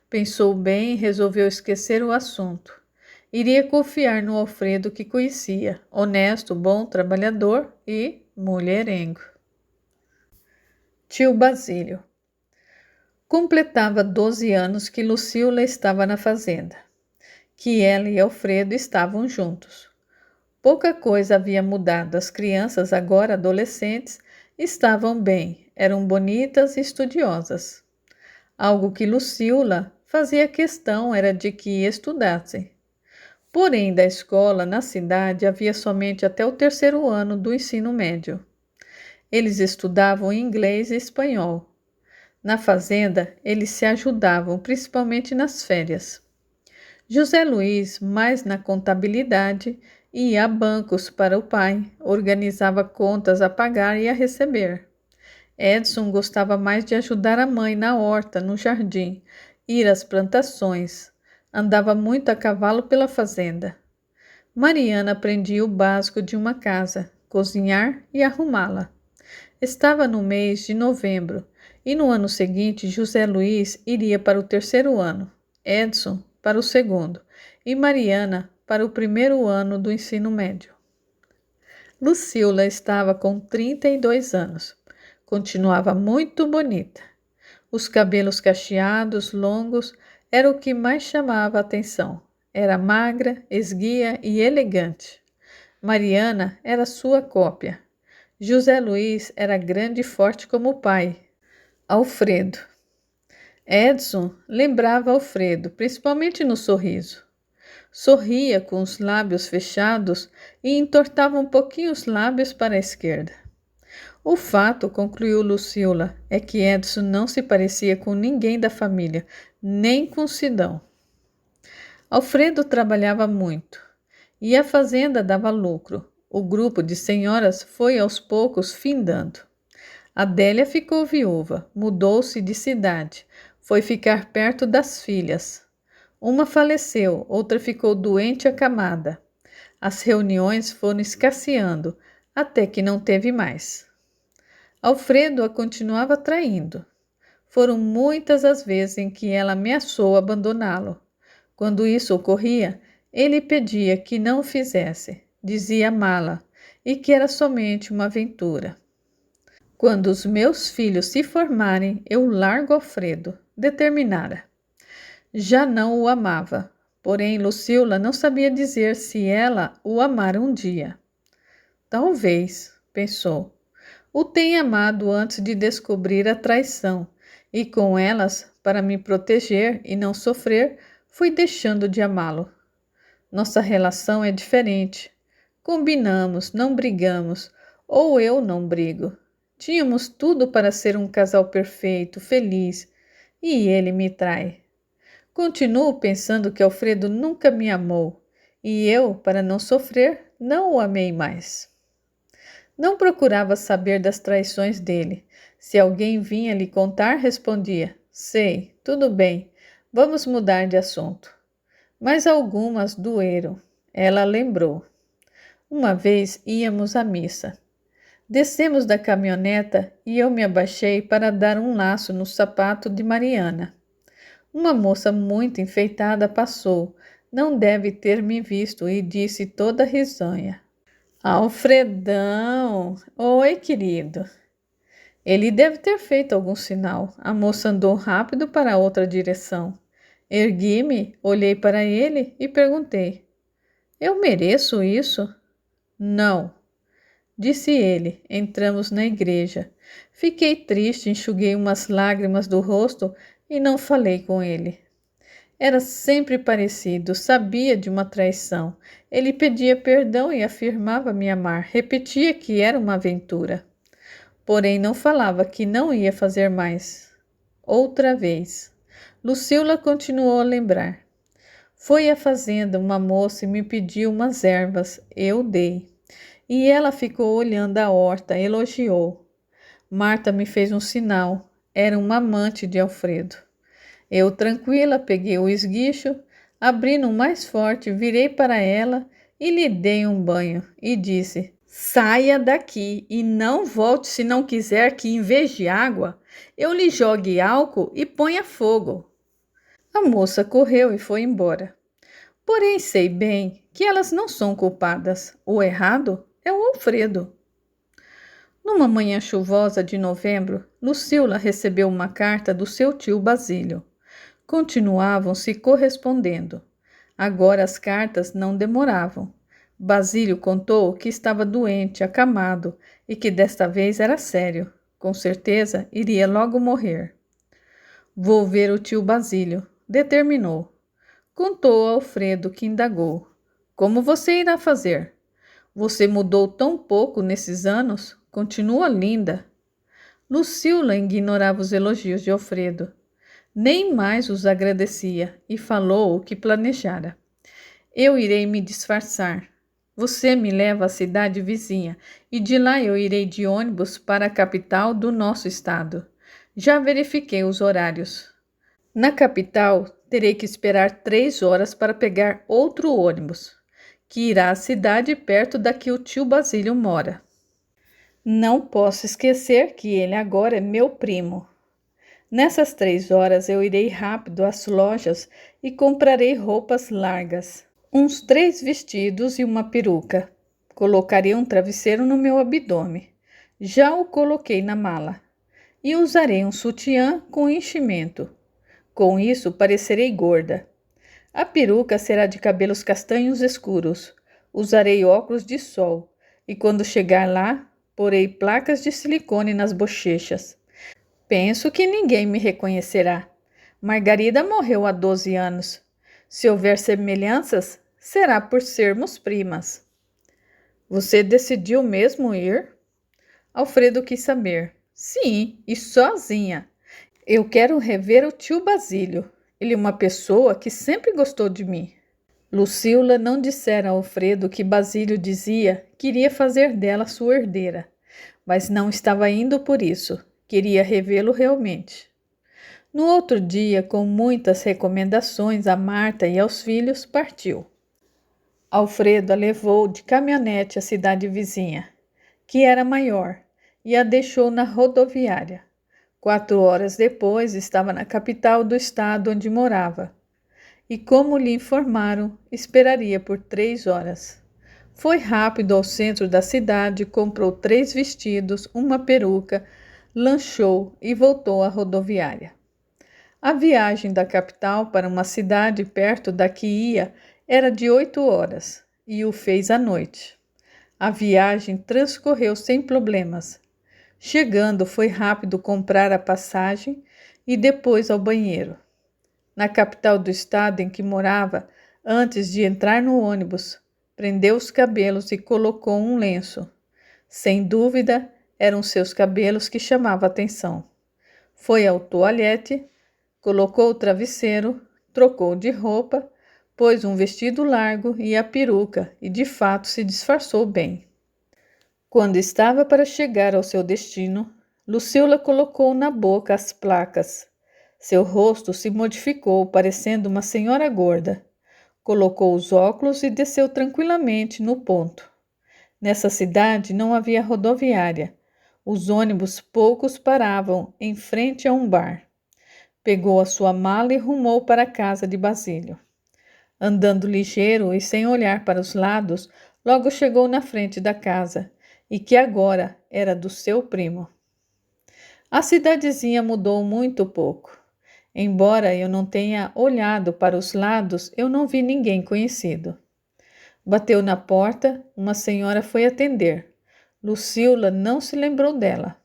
Pensou bem e resolveu esquecer o assunto. Iria confiar no Alfredo que conhecia, honesto, bom, trabalhador e mulherengo. Tio Basílio. Completava 12 anos que Lucila estava na fazenda, que ela e Alfredo estavam juntos. Pouca coisa havia mudado. As crianças, agora adolescentes, estavam bem, eram bonitas e estudiosas. Algo que Lucila fazia questão era de que estudassem. Porém, da escola na cidade havia somente até o terceiro ano do ensino médio. Eles estudavam inglês e espanhol. Na fazenda, eles se ajudavam, principalmente nas férias. José Luiz, mais na contabilidade, ia a bancos para o pai, organizava contas a pagar e a receber. Edson gostava mais de ajudar a mãe na horta, no jardim, ir às plantações. Andava muito a cavalo pela fazenda. Mariana aprendia o básico de uma casa, cozinhar e arrumá-la. Estava no mês de novembro e no ano seguinte José Luiz iria para o terceiro ano, Edson para o segundo e Mariana para o primeiro ano do ensino médio. Lucila estava com 32 anos. Continuava muito bonita. Os cabelos cacheados, longos, era o que mais chamava a atenção. Era magra, esguia e elegante. Mariana era sua cópia. José Luiz era grande e forte como o pai, Alfredo. Edson lembrava Alfredo, principalmente no sorriso. Sorria com os lábios fechados e entortava um pouquinho os lábios para a esquerda. O fato, concluiu Lucila, é que Edson não se parecia com ninguém da família, nem com Sidão. Alfredo trabalhava muito e a fazenda dava lucro. O grupo de senhoras foi aos poucos findando. Adélia ficou viúva, mudou-se de cidade, foi ficar perto das filhas. Uma faleceu, outra ficou doente acamada. As reuniões foram escasseando, até que não teve mais. Alfredo a continuava traindo. Foram muitas as vezes em que ela ameaçou abandoná-lo. Quando isso ocorria, ele pedia que não o fizesse, dizia amá-la e que era somente uma aventura. Quando os meus filhos se formarem, eu largo Alfredo, determinara. Já não o amava, porém Lucila não sabia dizer se ela o amara um dia. Talvez, pensou, o tenha amado antes de descobrir a traição, e com elas, para me proteger e não sofrer, fui deixando de amá-lo. Nossa relação é diferente. Combinamos, não brigamos, ou eu não brigo. Tínhamos tudo para ser um casal perfeito, feliz, e ele me trai. Continuo pensando que Alfredo nunca me amou, e eu, para não sofrer, não o amei mais. Não procurava saber das traições dele. Se alguém vinha lhe contar, respondia: sei, tudo bem, vamos mudar de assunto. Mas algumas doeram. Ela lembrou. Uma vez íamos à missa. Descemos da caminhoneta e eu me abaixei para dar um laço no sapato de Mariana. Uma moça muito enfeitada passou, não deve ter me visto e disse toda risonha: Alfredão! Oi, querido! Ele deve ter feito algum sinal. A moça andou rápido para outra direção. Ergui-me, olhei para ele e perguntei: eu mereço isso? Não, disse ele. Entramos na igreja. Fiquei triste, enxuguei umas lágrimas do rosto e não falei com ele. Era sempre parecido, sabia de uma traição. Ele pedia perdão e afirmava me amar, repetia que era uma aventura. Porém não falava que não ia fazer mais. Outra vez. Lucila continuou a lembrar. Foi à fazenda uma moça e me pediu umas ervas. Eu dei. E ela ficou olhando a horta, elogiou. Marta me fez um sinal. Era uma amante de Alfredo. Eu, tranquila, peguei o esguicho, abri no mais forte, virei para ela e lhe dei um banho e disse: Saia daqui e não volte se não quiser que, em vez de água, eu lhe jogue álcool e ponha fogo. A moça correu e foi embora. Porém, sei bem que elas não são culpadas. O errado é o Alfredo. Numa manhã chuvosa de novembro, Lucila recebeu uma carta do seu tio Basílio. Continuavam se correspondendo. Agora as cartas não demoravam. Basílio contou que estava doente, acamado, e que desta vez era sério. Com certeza iria logo morrer. Vou ver o tio Basílio, determinou. Contou a Alfredo, que indagou. Como você irá fazer? Você mudou tão pouco nesses anos? Continua linda. Lucila ignorava os elogios de Alfredo. Nem mais os agradecia e falou o que planejara. Eu irei me disfarçar. Você me leva à cidade vizinha e de lá eu irei de ônibus para a capital do nosso estado. Já verifiquei os horários. Na capital, terei que esperar 3 horas para pegar outro ônibus, que irá à cidade perto da que o tio Basílio mora. Não posso esquecer que ele agora é meu primo. Nessas 3 horas eu irei rápido às lojas e comprarei roupas largas, uns 3 vestidos e uma peruca. Colocarei um travesseiro no meu abdômen. Já o coloquei na mala. E usarei um sutiã com enchimento. Com isso parecerei gorda. A peruca será de cabelos castanhos escuros. Usarei óculos de sol. E quando chegar lá, porei placas de silicone nas bochechas. Penso que ninguém me reconhecerá. Margarida morreu há 12 anos. Se houver semelhanças, será por sermos primas. Você decidiu mesmo ir? Alfredo quis saber. Sim, e sozinha. Eu quero rever o tio Basílio. Ele é uma pessoa que sempre gostou de mim. Lucila não dissera a Alfredo que Basílio dizia que iria fazer dela sua herdeira, mas não estava indo por isso. Queria revê-lo realmente. No outro dia, com muitas recomendações a Marta e aos filhos, partiu. Alfredo a levou de caminhonete à cidade vizinha, que era maior, e a deixou na rodoviária. 4 horas depois, estava na capital do estado onde morava. E como lhe informaram, esperaria por 3 horas. Foi rápido ao centro da cidade, comprou 3 vestidos, uma peruca, lanchou e voltou à rodoviária. A viagem da capital para uma cidade perto da que ia era de 8 horas e o fez à noite. A viagem transcorreu sem problemas. Chegando, foi rápido comprar a passagem e depois ao banheiro. Na capital do estado em que morava, antes de entrar no ônibus, prendeu os cabelos e colocou um lenço. Sem dúvida, eram seus cabelos que chamavam a atenção. Foi ao toalete, colocou o travesseiro, trocou de roupa, pôs um vestido largo e a peruca e de fato se disfarçou bem. Quando estava para chegar ao seu destino, Lucila colocou na boca as placas. Seu rosto se modificou, parecendo uma senhora gorda. Colocou os óculos e desceu tranquilamente no ponto. Nessa cidade não havia rodoviária. Os ônibus poucos paravam em frente a um bar. Pegou a sua mala e rumou para a casa de Basílio. Andando ligeiro e sem olhar para os lados, logo chegou na frente da casa, e que agora era do seu primo. A cidadezinha mudou muito pouco. Embora eu não tenha olhado para os lados, eu não vi ninguém conhecido. Bateu na porta, uma senhora foi atender. Lucila não se lembrou dela.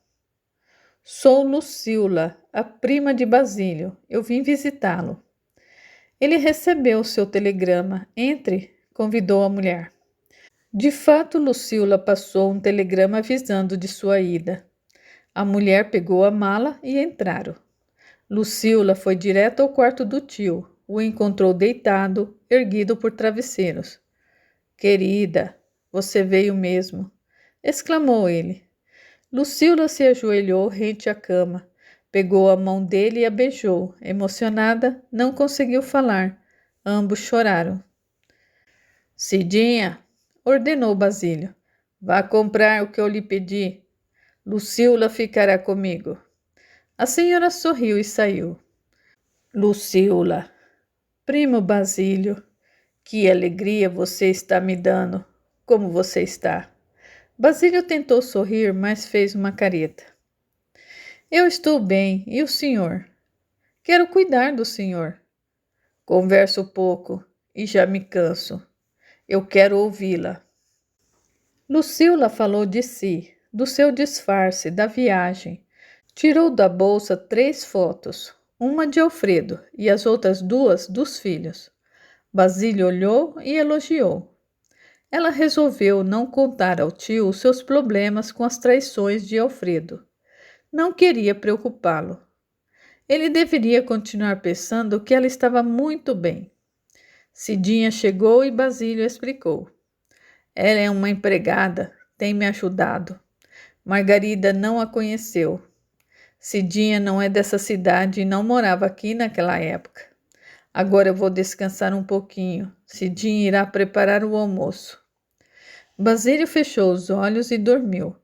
Sou Lucila, a prima de Basílio. Eu vim visitá-lo. Ele recebeu seu telegrama. Entre, convidou a mulher. De fato, Lucila passou um telegrama avisando de sua ida. A mulher pegou a mala e entraram. Lucila foi direto ao quarto do tio. O encontrou deitado, erguido por travesseiros. Querida, você veio mesmo, exclamou ele. Lucila se ajoelhou rente à cama, pegou a mão dele e a beijou. Emocionada, não conseguiu falar. Ambos choraram. Cidinha, ordenou Basílio, Vá comprar o que eu lhe pedi. Lucila ficará comigo. A senhora sorriu e saiu. Lucila, primo Basílio, que alegria você está me dando. Como você está? Basílio tentou sorrir, mas fez uma careta. Eu estou bem, e o senhor? Quero cuidar do senhor. Converso pouco e já me canso. Eu quero ouvi-la. Lucila falou de si, do seu disfarce, da viagem. Tirou da bolsa 3 fotos, uma de Alfredo e as outras 2 dos filhos. Basílio olhou e elogiou. Ela resolveu não contar ao tio os seus problemas com as traições de Alfredo. Não queria preocupá-lo. Ele deveria continuar pensando que ela estava muito bem. Cidinha chegou e Basílio explicou. Ela é uma empregada, tem me ajudado. Margarida não a conheceu. Cidinha não é dessa cidade e não morava aqui naquela época. Agora eu vou descansar um pouquinho. Cidinha irá preparar o almoço. Basílio fechou os olhos e dormiu.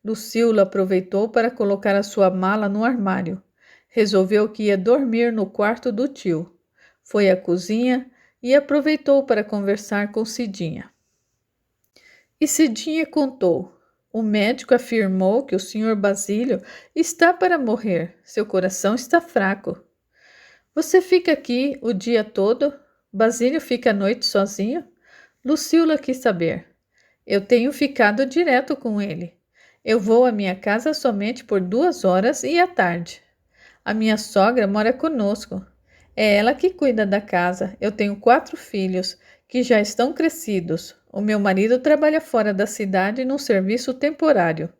Lucila aproveitou para colocar a sua mala no armário. Resolveu que ia dormir no quarto do tio. Foi à cozinha e aproveitou para conversar com Cidinha. E Cidinha contou. O médico afirmou que o senhor Basílio está para morrer. Seu coração está fraco. Você fica aqui o dia todo? Basílio fica à noite sozinho? Lucila quis saber. Eu tenho ficado direto com ele. Eu vou à minha casa somente por 2 horas e à tarde. A minha sogra mora conosco. É ela que cuida da casa. Eu tenho 4 filhos que já estão crescidos. O meu marido trabalha fora da cidade num serviço temporário.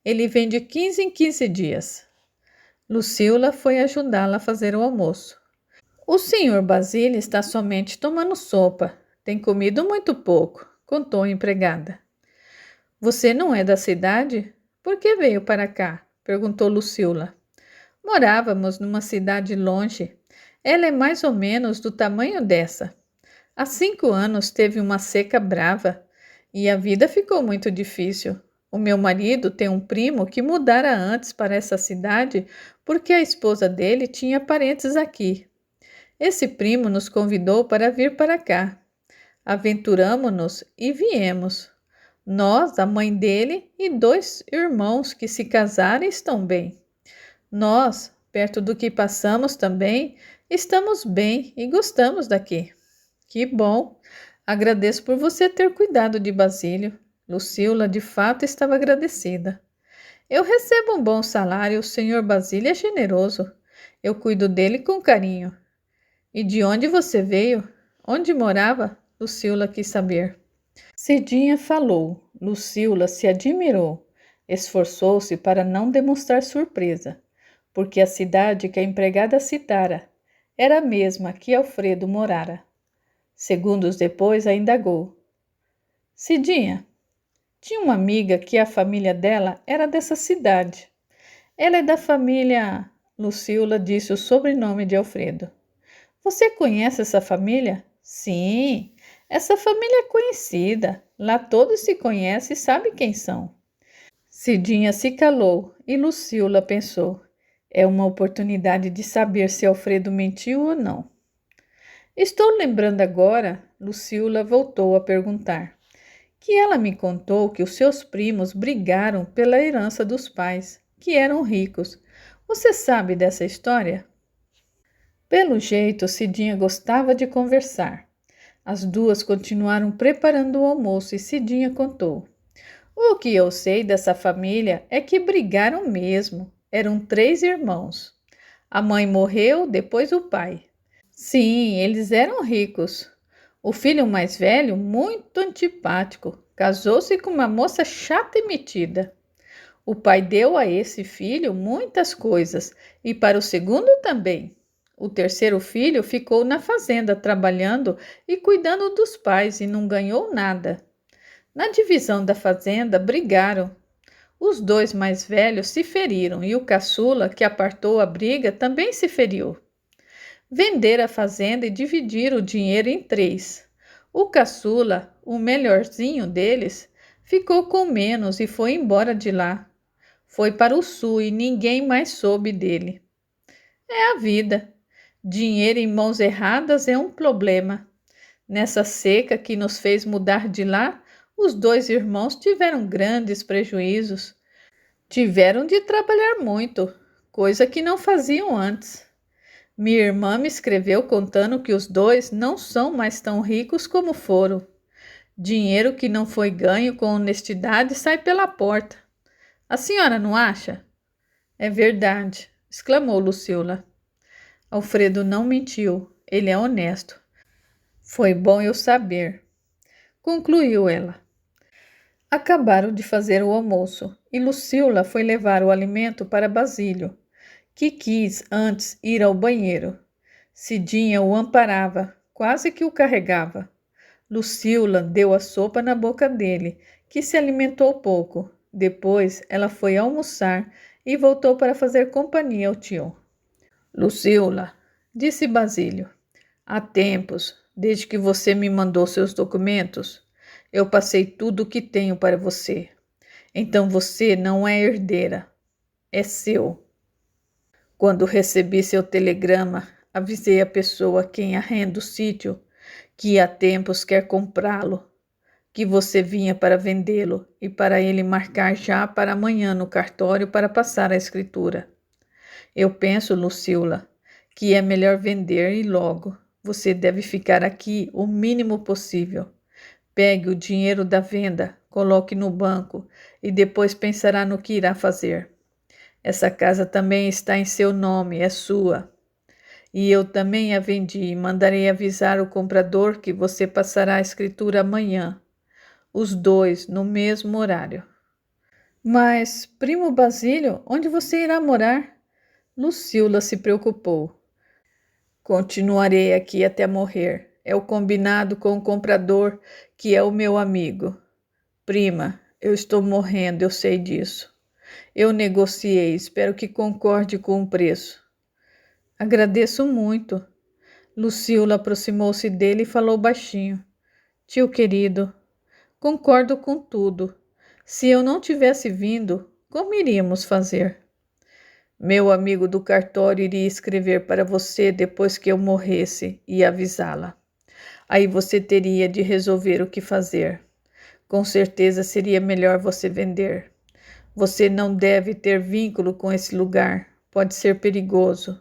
Ele vem de 15 em 15 dias. Lucila foi ajudá-la a fazer o almoço. O senhor Basílio está somente tomando sopa. Tem comido muito pouco, contou a empregada. Você não é da cidade? Por que veio para cá? Perguntou Lucila. Morávamos numa cidade longe. Ela é mais ou menos do tamanho dessa. Há 5 anos teve uma seca brava e a vida ficou muito difícil. O meu marido tem um primo que mudara antes para essa cidade porque a esposa dele tinha parentes aqui. Esse primo nos convidou para vir para cá. Aventuramo-nos e viemos. Nós, a mãe dele e 2 irmãos que se casaram estão bem. Nós, perto do que passamos também, estamos bem e gostamos daqui. Que bom! Agradeço por você ter cuidado de Basílio. Lucila, de fato, estava agradecida. Eu recebo um bom salário, o senhor Basílio é generoso. Eu cuido dele com carinho. E de onde você veio? Onde morava? Lucila quis saber. Cidinha falou. Lucila se admirou. Esforçou-se para não demonstrar surpresa, porque a cidade que a empregada citara era a mesma que Alfredo morara. Segundos depois, a indagou. Cidinha, tinha uma amiga que a família dela era dessa cidade. Ela é da família... Lucila disse o sobrenome de Alfredo. Você conhece essa família? Sim, essa família é conhecida. Lá todos se conhecem e sabem quem são. Cidinha se calou e Lucila pensou. É uma oportunidade de saber se Alfredo mentiu ou não. Estou lembrando agora, Lucila voltou a perguntar, que ela me contou que os seus primos brigaram pela herança dos pais, que eram ricos. Você sabe dessa história? Pelo jeito, Cidinha gostava de conversar. As 2 continuaram preparando o almoço e Cidinha contou. O que eu sei dessa família é que brigaram mesmo. Eram 3 irmãos. A mãe morreu, depois o pai. Sim, eles eram ricos. O filho mais velho, muito antipático, casou-se com uma moça chata e metida. O pai deu a esse filho muitas coisas e para o segundo também. O terceiro filho ficou na fazenda trabalhando e cuidando dos pais e não ganhou nada. Na divisão da fazenda brigaram. Os 2 mais velhos se feriram e o caçula, que apartou a briga, também se feriu. Venderam a fazenda e dividiram o dinheiro em 3. O caçula, o melhorzinho deles, ficou com menos e foi embora de lá. Foi para o sul e ninguém mais soube dele. É a vida. Dinheiro em mãos erradas é um problema. Nessa seca que nos fez mudar de lá, os dois irmãos tiveram grandes prejuízos. Tiveram de trabalhar muito, coisa que não faziam antes. Minha irmã me escreveu contando que os dois não são mais tão ricos como foram. Dinheiro que não foi ganho com honestidade sai pela porta. A senhora não acha? É verdade, exclamou Lucila. Alfredo não mentiu, ele é honesto. Foi bom eu saber, concluiu ela. Acabaram de fazer o almoço e Lucila foi levar o alimento para Basílio, que quis antes ir ao banheiro. Cidinha o amparava, quase que o carregava. Lucila deu a sopa na boca dele, que se alimentou pouco. Depois ela foi almoçar e voltou para fazer companhia ao tio. Lucila, disse Basílio, há tempos, desde que você me mandou seus documentos, eu passei tudo o que tenho para você. Então você não é herdeira, é seu. Quando recebi seu telegrama, avisei a pessoa a quem arrenda o sítio que há tempos quer comprá-lo, que você vinha para vendê-lo e para ele marcar já para amanhã no cartório para passar a escritura. Eu penso, Lucila, que é melhor vender e logo. Você deve ficar aqui o mínimo possível. Pegue o dinheiro da venda, coloque no banco e depois pensará no que irá fazer. Essa casa também está em seu nome, é sua. E eu também a vendi e mandarei avisar o comprador que você passará a escritura amanhã. Os dois no mesmo horário. Mas, primo Basílio, onde você irá morar? Lucila se preocupou. Continuarei aqui até morrer. É o combinado com o comprador, que é o meu amigo. Prima, eu estou morrendo, eu sei disso. Eu negociei, espero que concorde com o preço. Agradeço muito. Lucila aproximou-se dele e falou baixinho. Tio querido, concordo com tudo. Se eu não tivesse vindo, como iríamos fazer? Meu amigo do cartório iria escrever para você depois que eu morresse e avisá-la. Aí você teria de resolver o que fazer. Com certeza seria melhor você vender. Você não deve ter vínculo com esse lugar. Pode ser perigoso.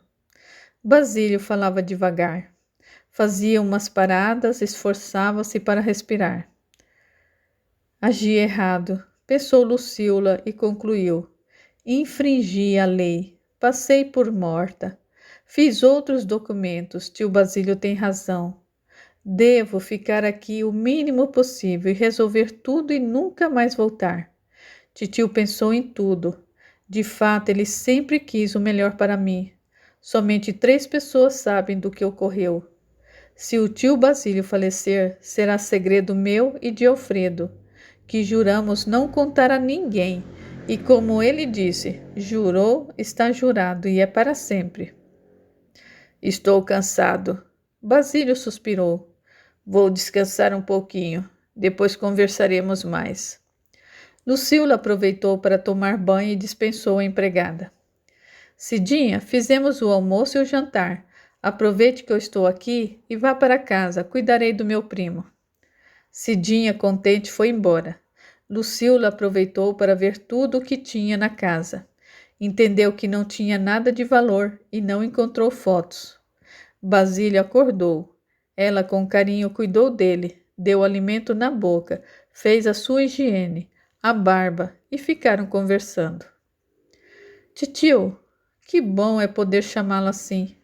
Basílio falava devagar. Fazia umas paradas, esforçava-se para respirar. Agi errado, pensou Lucila e concluiu. Infringi a lei, passei por morta. Fiz outros documentos, tio Basílio tem razão. Devo ficar aqui o mínimo possível e resolver tudo e nunca mais voltar. Titio pensou em tudo. De fato, ele sempre quis o melhor para mim. Somente 3 pessoas sabem do que ocorreu. Se o tio Basílio falecer, será segredo meu e de Alfredo, que juramos não contar a ninguém. E como ele disse, jurou, está jurado e é para sempre. Estou cansado. Basílio suspirou. Vou descansar um pouquinho. Depois conversaremos mais. Lucila aproveitou para tomar banho e dispensou a empregada. Cidinha, fizemos o almoço e o jantar. Aproveite que eu estou aqui e vá para casa. Cuidarei do meu primo. Cidinha, contente, foi embora. Lucila aproveitou para ver tudo o que tinha na casa. Entendeu que não tinha nada de valor e não encontrou fotos. Basílio acordou. Ela com carinho cuidou dele, deu alimento na boca, fez a sua higiene, a barba e ficaram conversando. Titio, que bom é poder chamá-lo assim.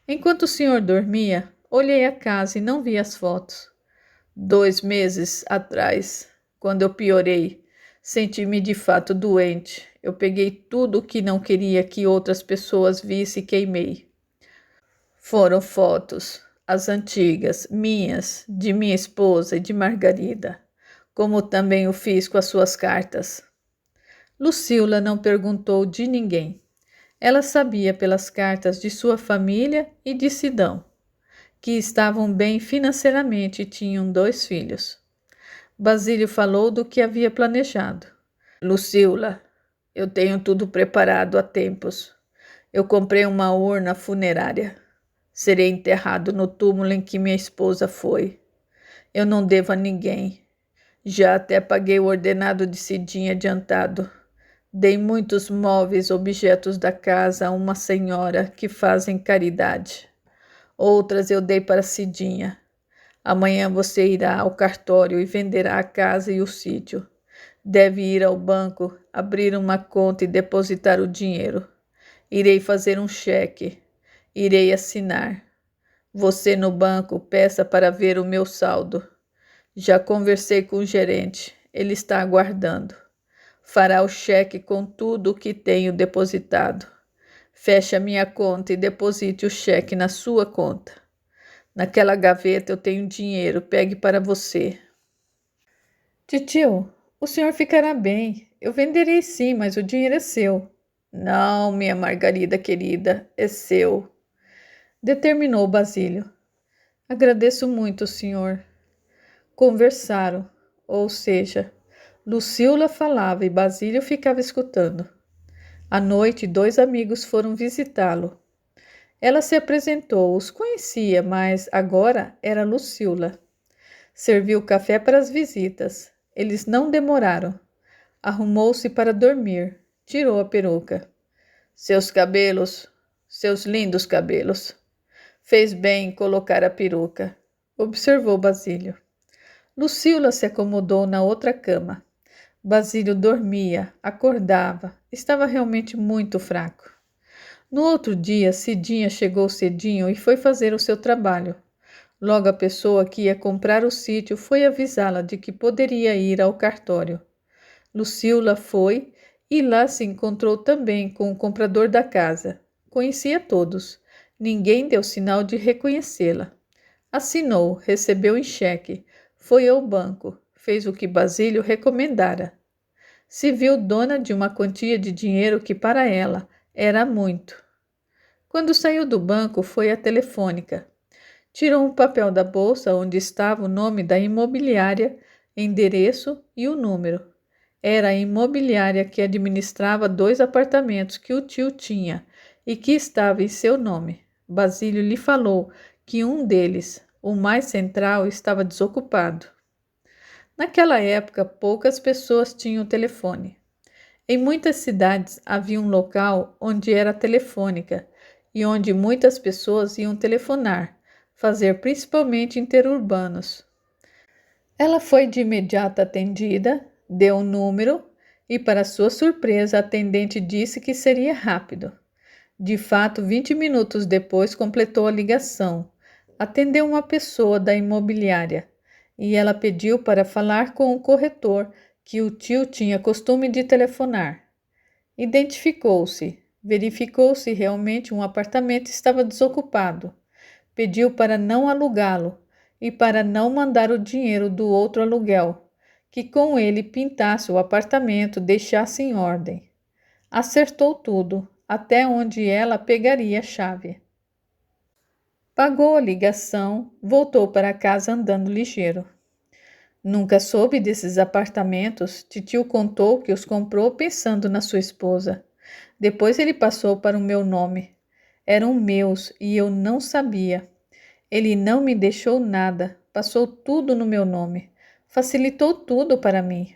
Enquanto o senhor dormia, olhei a casa e não vi as fotos. 2 meses atrás, quando eu piorei, senti-me de fato doente. Eu peguei tudo o que não queria que outras pessoas vissem e queimei. Foram fotos, as antigas, minhas, de minha esposa e de Margarida, como também o fiz com as suas cartas. Lucila não perguntou de ninguém. Ela sabia pelas cartas de sua família e de Sidão, que estavam bem financeiramente e tinham 2 filhos. Basílio falou do que havia planejado. Lucila, eu tenho tudo preparado há tempos. Eu comprei uma urna funerária. Serei enterrado no túmulo em que minha esposa foi. Eu não devo a ninguém. Já até paguei o ordenado de Cidinha adiantado. Dei muitos móveis, objetos da casa a uma senhora que fazem caridade. Outras eu dei para Cidinha. Amanhã você irá ao cartório e venderá a casa e o sítio. Deve ir ao banco, abrir uma conta e depositar o dinheiro. Irei fazer um cheque. Irei assinar. Você no banco peça para ver o meu saldo. Já conversei com o gerente. Ele está aguardando. Fará o cheque com tudo o que tenho depositado. Feche a minha conta e deposite o cheque na sua conta. Naquela gaveta eu tenho dinheiro, pegue para você. Titio, o senhor ficará bem. Eu venderei sim, mas o dinheiro é seu. Não, minha Margarida querida, é seu. Determinou Basílio. Agradeço muito, senhor. Conversaram, ou seja, Lucila falava e Basílio ficava escutando. À noite, 2 amigos foram visitá-lo. Ela se apresentou, os conhecia, mas agora era Lucila. Serviu café para as visitas. Eles não demoraram. Arrumou-se para dormir. Tirou a peruca. Seus cabelos, seus lindos cabelos. Fez bem em colocar a peruca, observou Basílio. Lucila se acomodou na outra cama. Basílio dormia, acordava, estava realmente muito fraco. No outro dia, Cidinha chegou cedinho e foi fazer o seu trabalho. Logo a pessoa que ia comprar o sítio foi avisá-la de que poderia ir ao cartório. Lucila foi e lá se encontrou também com o comprador da casa. Conhecia todos. Ninguém deu sinal de reconhecê-la. Assinou, recebeu em cheque, foi ao banco, fez o que Basílio recomendara. Se viu dona de uma quantia de dinheiro que para ela era muito. Quando saiu do banco, foi à telefônica. Tirou um papel da bolsa onde estava o nome da imobiliária, endereço e o número. Era a imobiliária que administrava 2 apartamentos que o tio tinha e que estava em seu nome. Basílio lhe falou que um deles, o mais central, estava desocupado. Naquela época, poucas pessoas tinham telefone. Em muitas cidades havia um local onde era telefônica e onde muitas pessoas iam telefonar, fazer principalmente interurbanos. Ela foi de imediato atendida, deu o número e, para sua surpresa, a atendente disse que seria rápido. De fato, 20 minutos depois completou a ligação. Atendeu uma pessoa da imobiliária e ela pediu para falar com o corretor que o tio tinha costume de telefonar. Identificou-se, verificou se realmente um apartamento estava desocupado. Pediu para não alugá-lo e para não mandar o dinheiro do outro aluguel, que com ele pintasse o apartamento, deixasse em ordem. Acertou tudo, até onde ela pegaria a chave. Pagou a ligação, voltou para casa andando ligeiro. Nunca soube desses apartamentos, titio contou que os comprou pensando na sua esposa. Depois ele passou para o meu nome. Eram meus e eu não sabia. Ele não me deixou nada, passou tudo no meu nome. Facilitou tudo para mim.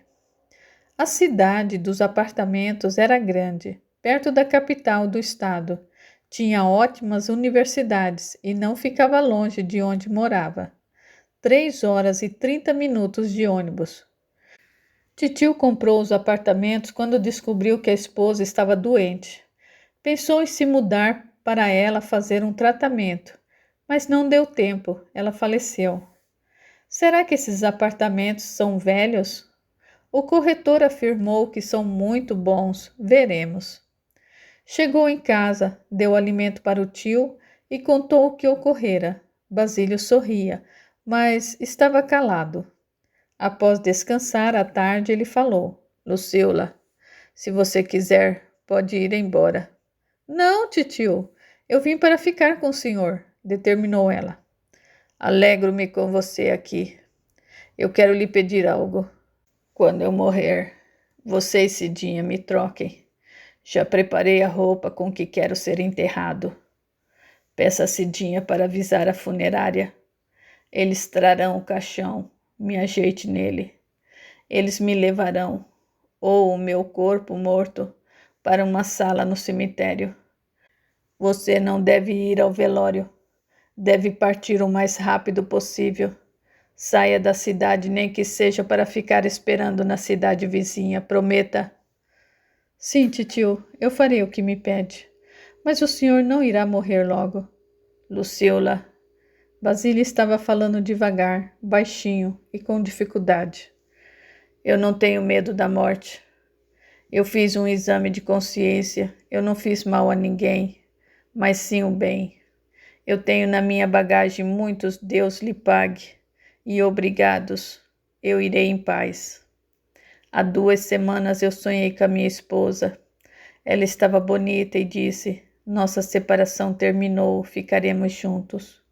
A cidade dos apartamentos era grande, perto da capital do estado. Tinha ótimas universidades e não ficava longe de onde morava. 3 horas e 30 minutos de ônibus. Titio comprou os apartamentos quando descobriu que a esposa estava doente. Pensou em se mudar para ela fazer um tratamento, mas não deu tempo, ela faleceu. Será que esses apartamentos são velhos? O corretor afirmou que são muito bons, veremos. Chegou em casa, deu alimento para o tio e contou o que ocorrera. Basílio sorria, mas estava calado. Após descansar à tarde, ele falou: Lucila, se você quiser, pode ir embora. Não, titio, eu vim para ficar com o senhor, determinou ela. Alegro-me com você aqui. Eu quero lhe pedir algo. Quando eu morrer, você e Cidinha me troquem. Já preparei a roupa com que quero ser enterrado. Peça a Cidinha para avisar a funerária. Eles trarão o caixão, me ajeite nele. Eles me levarão, ou o meu corpo morto, para uma sala no cemitério. Você não deve ir ao velório. Deve partir o mais rápido possível. Saia da cidade, nem que seja para ficar esperando na cidade vizinha. Prometa. Sim, titio, eu farei o que me pede. Mas o senhor não irá morrer logo. Luciola. Basílio estava falando devagar, baixinho e com dificuldade. Eu não tenho medo da morte. Eu fiz um exame de consciência. Eu não fiz mal a ninguém, mas sim o bem. Eu tenho na minha bagagem muitos Deus lhe pague. E obrigados. Eu irei em paz. Há 2 semanas eu sonhei com a minha esposa. Ela estava bonita e disse: nossa separação terminou, ficaremos juntos.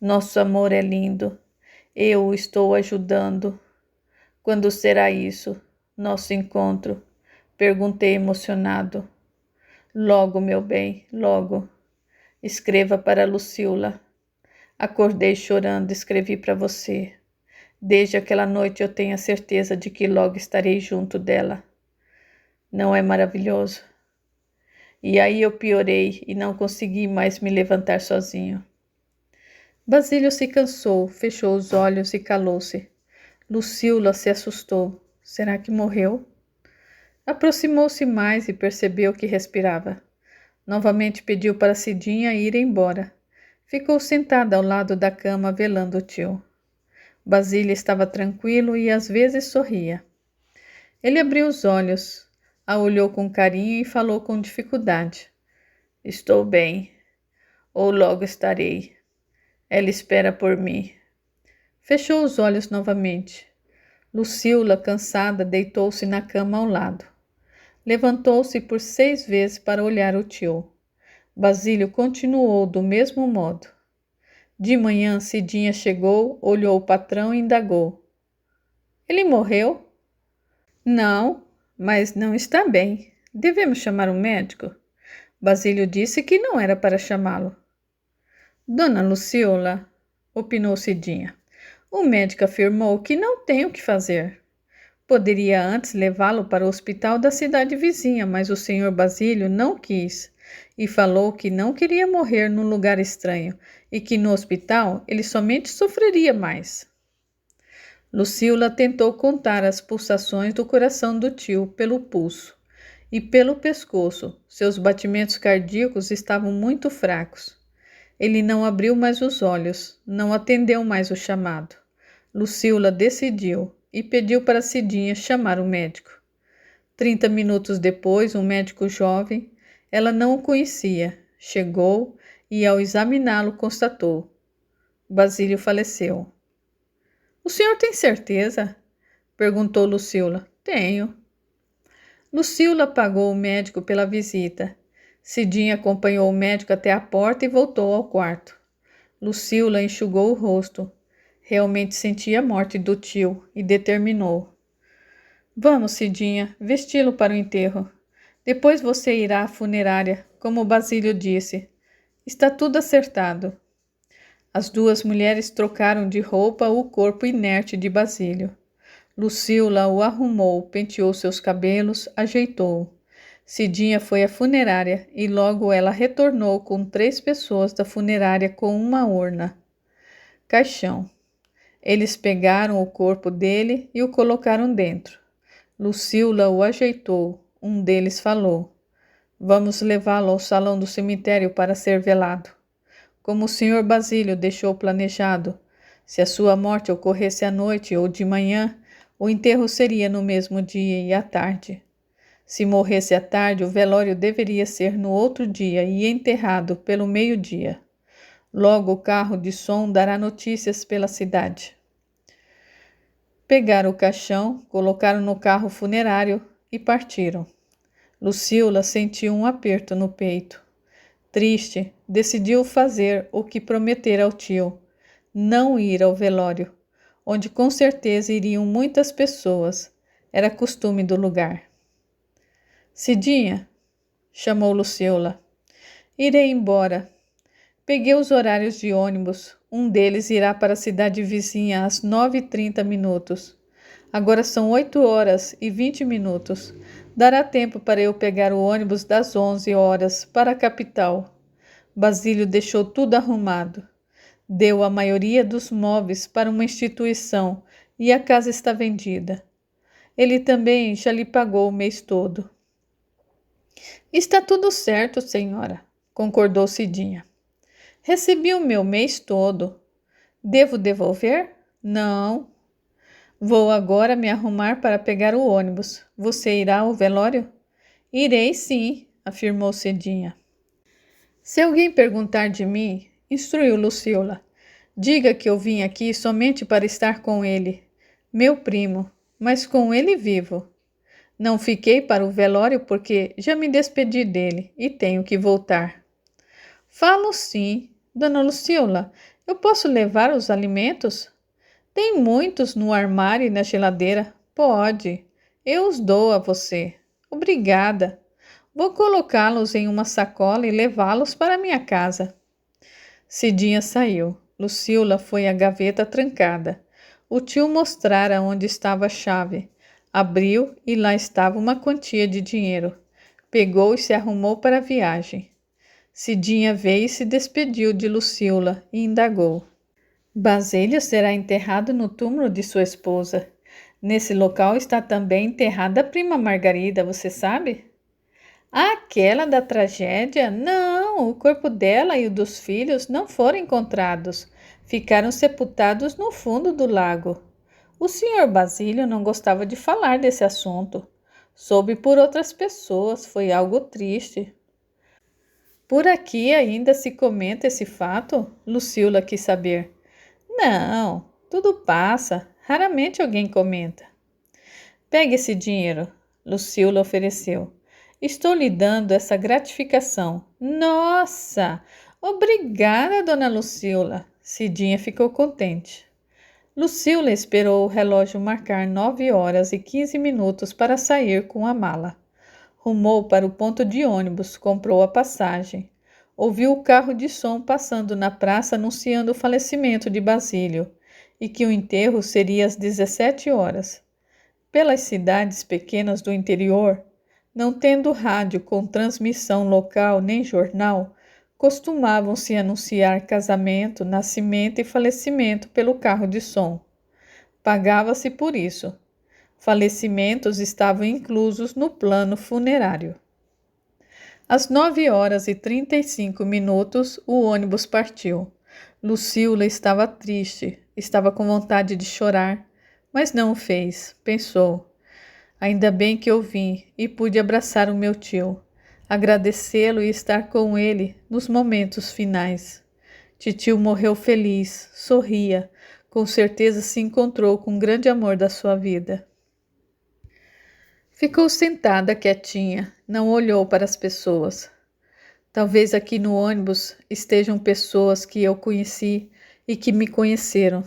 Nosso amor é lindo. Eu o estou ajudando. Quando será isso? Nosso encontro? Perguntei emocionado. Logo, meu bem, logo. Escreva para Luciola. Acordei chorando, escrevi para você. Desde aquela noite eu tenho a certeza de que logo estarei junto dela. Não é maravilhoso? E aí eu piorei e não consegui mais me levantar sozinho. Basílio se cansou, fechou os olhos e calou-se. Luciola se assustou. Será que morreu? Aproximou-se mais e percebeu que respirava. Novamente pediu para Cidinha ir embora. Ficou sentada ao lado da cama velando o tio. Basílio estava tranquilo e às vezes sorria. Ele abriu os olhos, a olhou com carinho e falou com dificuldade. Estou bem, ou logo estarei. Ela espera por mim. Fechou os olhos novamente. Luciola, cansada, deitou-se na cama ao lado. Levantou-se por 6 vezes para olhar o tio. Basílio continuou do mesmo modo. De manhã, Cidinha chegou, olhou o patrão e indagou. Ele morreu? Não, mas não está bem. Devemos chamar um médico? Basílio disse que não era para chamá-lo. Dona Luciola, opinou Cidinha, o médico afirmou que não tem o que fazer. Poderia antes levá-lo para o hospital da cidade vizinha, mas o senhor Basílio não quis e falou que não queria morrer num lugar estranho e que no hospital ele somente sofreria mais. Luciola tentou contar as pulsações do coração do tio pelo pulso e pelo pescoço. Seus batimentos cardíacos estavam muito fracos. Ele não abriu mais os olhos, não atendeu mais o chamado. Luciola decidiu e pediu para Cidinha chamar o médico. 30 minutos depois, um médico jovem, ela não o conhecia, chegou e ao examiná-lo constatou. Basílio faleceu. O senhor tem certeza? Perguntou Luciola. Tenho. Luciola pagou o médico pela visita. Cidinha acompanhou o médico até a porta e voltou ao quarto. Luciola enxugou o rosto. Realmente sentia a morte do tio e determinou. Vamos, Cidinha, vesti-lo para o enterro. Depois você irá à funerária, como o Basílio disse. Está tudo acertado. As 2 mulheres trocaram de roupa o corpo inerte de Basílio. Luciola o arrumou, penteou seus cabelos, ajeitou-o. Cidinha foi à funerária e logo ela retornou com 3 pessoas da funerária com uma urna. Caixão. Eles pegaram o corpo dele e o colocaram dentro. Luciola o ajeitou. Um deles falou. Vamos levá-lo ao salão do cemitério para ser velado. Como o senhor Basílio deixou planejado, se a sua morte ocorresse à noite ou de manhã, o enterro seria no mesmo dia e à tarde. Se morresse à tarde, o velório deveria ser no outro dia e enterrado pelo meio-dia. Logo o carro de som dará notícias pela cidade. Pegaram o caixão, colocaram no carro funerário e partiram. Luciola sentiu um aperto no peito. Triste, decidiu fazer o que prometera ao tio, não ir ao velório. onde com certeza iriam muitas pessoas. Era costume do lugar. Cidinha, chamou Luciola. Irei embora. Peguei os horários de ônibus. Um deles irá para a cidade vizinha às 9h30. Agora são 8h20. Dará tempo para eu pegar o ônibus das 11h para a capital. Basílio deixou tudo arrumado. Deu a maioria dos móveis para uma instituição e a casa está vendida. Ele também já lhe pagou o mês todo. Está tudo certo, senhora, concordou Cidinha. Recebi o meu mês todo. Devo devolver? Não. Vou agora me arrumar para pegar o ônibus. Você irá ao velório? Irei sim, afirmou Cidinha. Se alguém perguntar de mim, instruiu Luciola, diga que eu vim aqui somente para estar com ele, meu primo, mas com ele vivo. Não fiquei para o velório porque já me despedi dele e tenho que voltar. Falo sim, dona Luciola. Eu posso levar os alimentos? Tem muitos no armário e na geladeira. Pode. Eu os dou a você. Obrigada. Vou colocá-los em uma sacola e levá-los para minha casa. Cidinha saiu. Luciola foi à gaveta trancada. O tio mostrara onde estava a chave. Abriu e lá estava uma quantia de dinheiro. Pegou e se arrumou para a viagem. Cidinha veio e se despediu de Luciola e indagou. Basílio será enterrado no túmulo de sua esposa. Nesse local está também enterrada a prima Margarida, você sabe? Aquela da tragédia? Não, o corpo dela e o dos filhos não foram encontrados. Ficaram sepultados no fundo do lago. O senhor Basílio não gostava de falar desse assunto. Soube por outras pessoas, foi algo triste. Por aqui ainda se comenta esse fato? Luciola quis saber. Não, tudo passa. Raramente alguém comenta. Pegue esse dinheiro, Luciola ofereceu. Estou lhe dando essa gratificação. Nossa! Obrigada, dona Luciola. Cidinha ficou contente. Luciola esperou o relógio marcar 9h15 para sair com a mala. Rumou para o ponto de ônibus, comprou a passagem. Ouviu o carro de som passando na praça anunciando o falecimento de Basílio e que o enterro seria às 17h. Pelas cidades pequenas do interior, não tendo rádio com transmissão local nem jornal, costumavam-se anunciar casamento, nascimento e falecimento pelo carro de som. Pagava-se por isso. Falecimentos estavam inclusos no plano funerário. Às 9h35, o ônibus partiu. Luciola estava triste, estava com vontade de chorar, mas não o fez. Pensou, ainda bem que eu vim e pude abraçar o meu tio, agradecê-lo e estar com ele nos momentos finais. Titio morreu feliz, sorria, com certeza se encontrou com o grande amor da sua vida. Ficou sentada quietinha, não olhou para as pessoas. Talvez aqui no ônibus estejam pessoas que eu conheci e que me conheceram.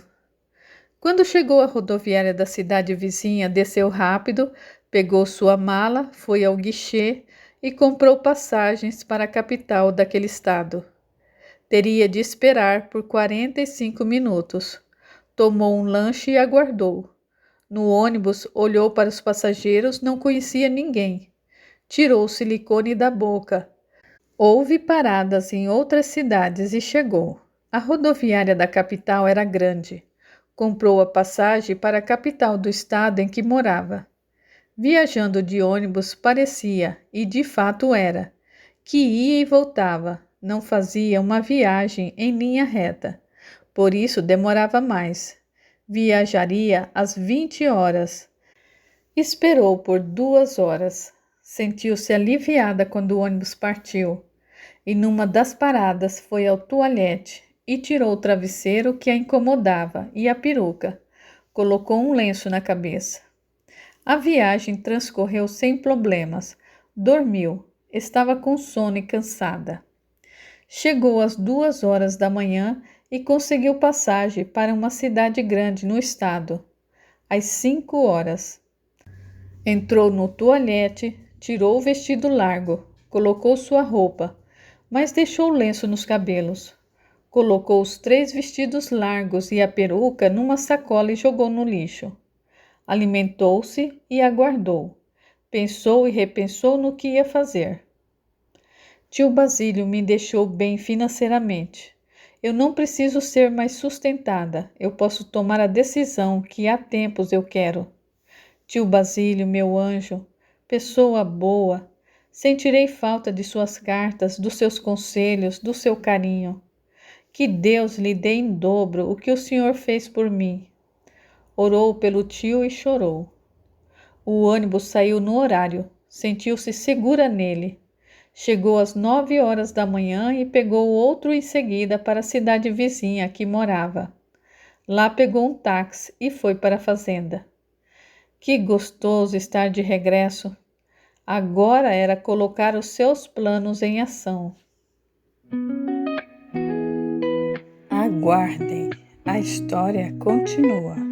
Quando chegou à rodoviária da cidade vizinha, desceu rápido, pegou sua mala, foi ao guichê e comprou passagens para a capital daquele estado. Teria de esperar por 45 minutos. Tomou um lanche e aguardou. No ônibus, olhou para os passageiros, não conhecia ninguém. Tirou o silicone da boca. Houve paradas em outras cidades e chegou. A rodoviária da capital era grande. Comprou a passagem para a capital do estado em que morava. Viajando de ônibus parecia, e de fato era, que ia e voltava, não fazia uma viagem em linha reta. Por isso demorava mais. Viajaria às 20h. Esperou por 2 horas. Sentiu-se aliviada quando o ônibus partiu. E numa das paradas foi ao toalete e tirou o travesseiro que a incomodava e a peruca. Colocou um lenço na cabeça. A viagem transcorreu sem problemas. Dormiu. Estava com sono e cansada. Chegou às 2h da manhã e conseguiu passagem para uma cidade grande no estado, às 5 horas. Entrou no toalete, tirou o vestido largo, colocou sua roupa, mas deixou o lenço nos cabelos. Colocou os 3 vestidos largos e a peruca numa sacola e jogou no lixo. Alimentou-se e aguardou. Pensou e repensou no que ia fazer. Tio Basílio me deixou bem financeiramente. Eu não preciso ser mais sustentada. Eu posso tomar a decisão que há tempos eu quero. Tio Basílio, meu anjo, pessoa boa, sentirei falta de suas cartas, dos seus conselhos, do seu carinho. Que Deus lhe dê em dobro o que o senhor fez por mim. Orou pelo tio e chorou. O ônibus saiu no horário, sentiu-se segura nele. Chegou às 9 horas da manhã e pegou outro em seguida para a cidade vizinha que morava. Lá pegou um táxi e foi para a fazenda. Que gostoso estar de regresso! Agora era colocar os seus planos em ação. Aguardem, a história continua.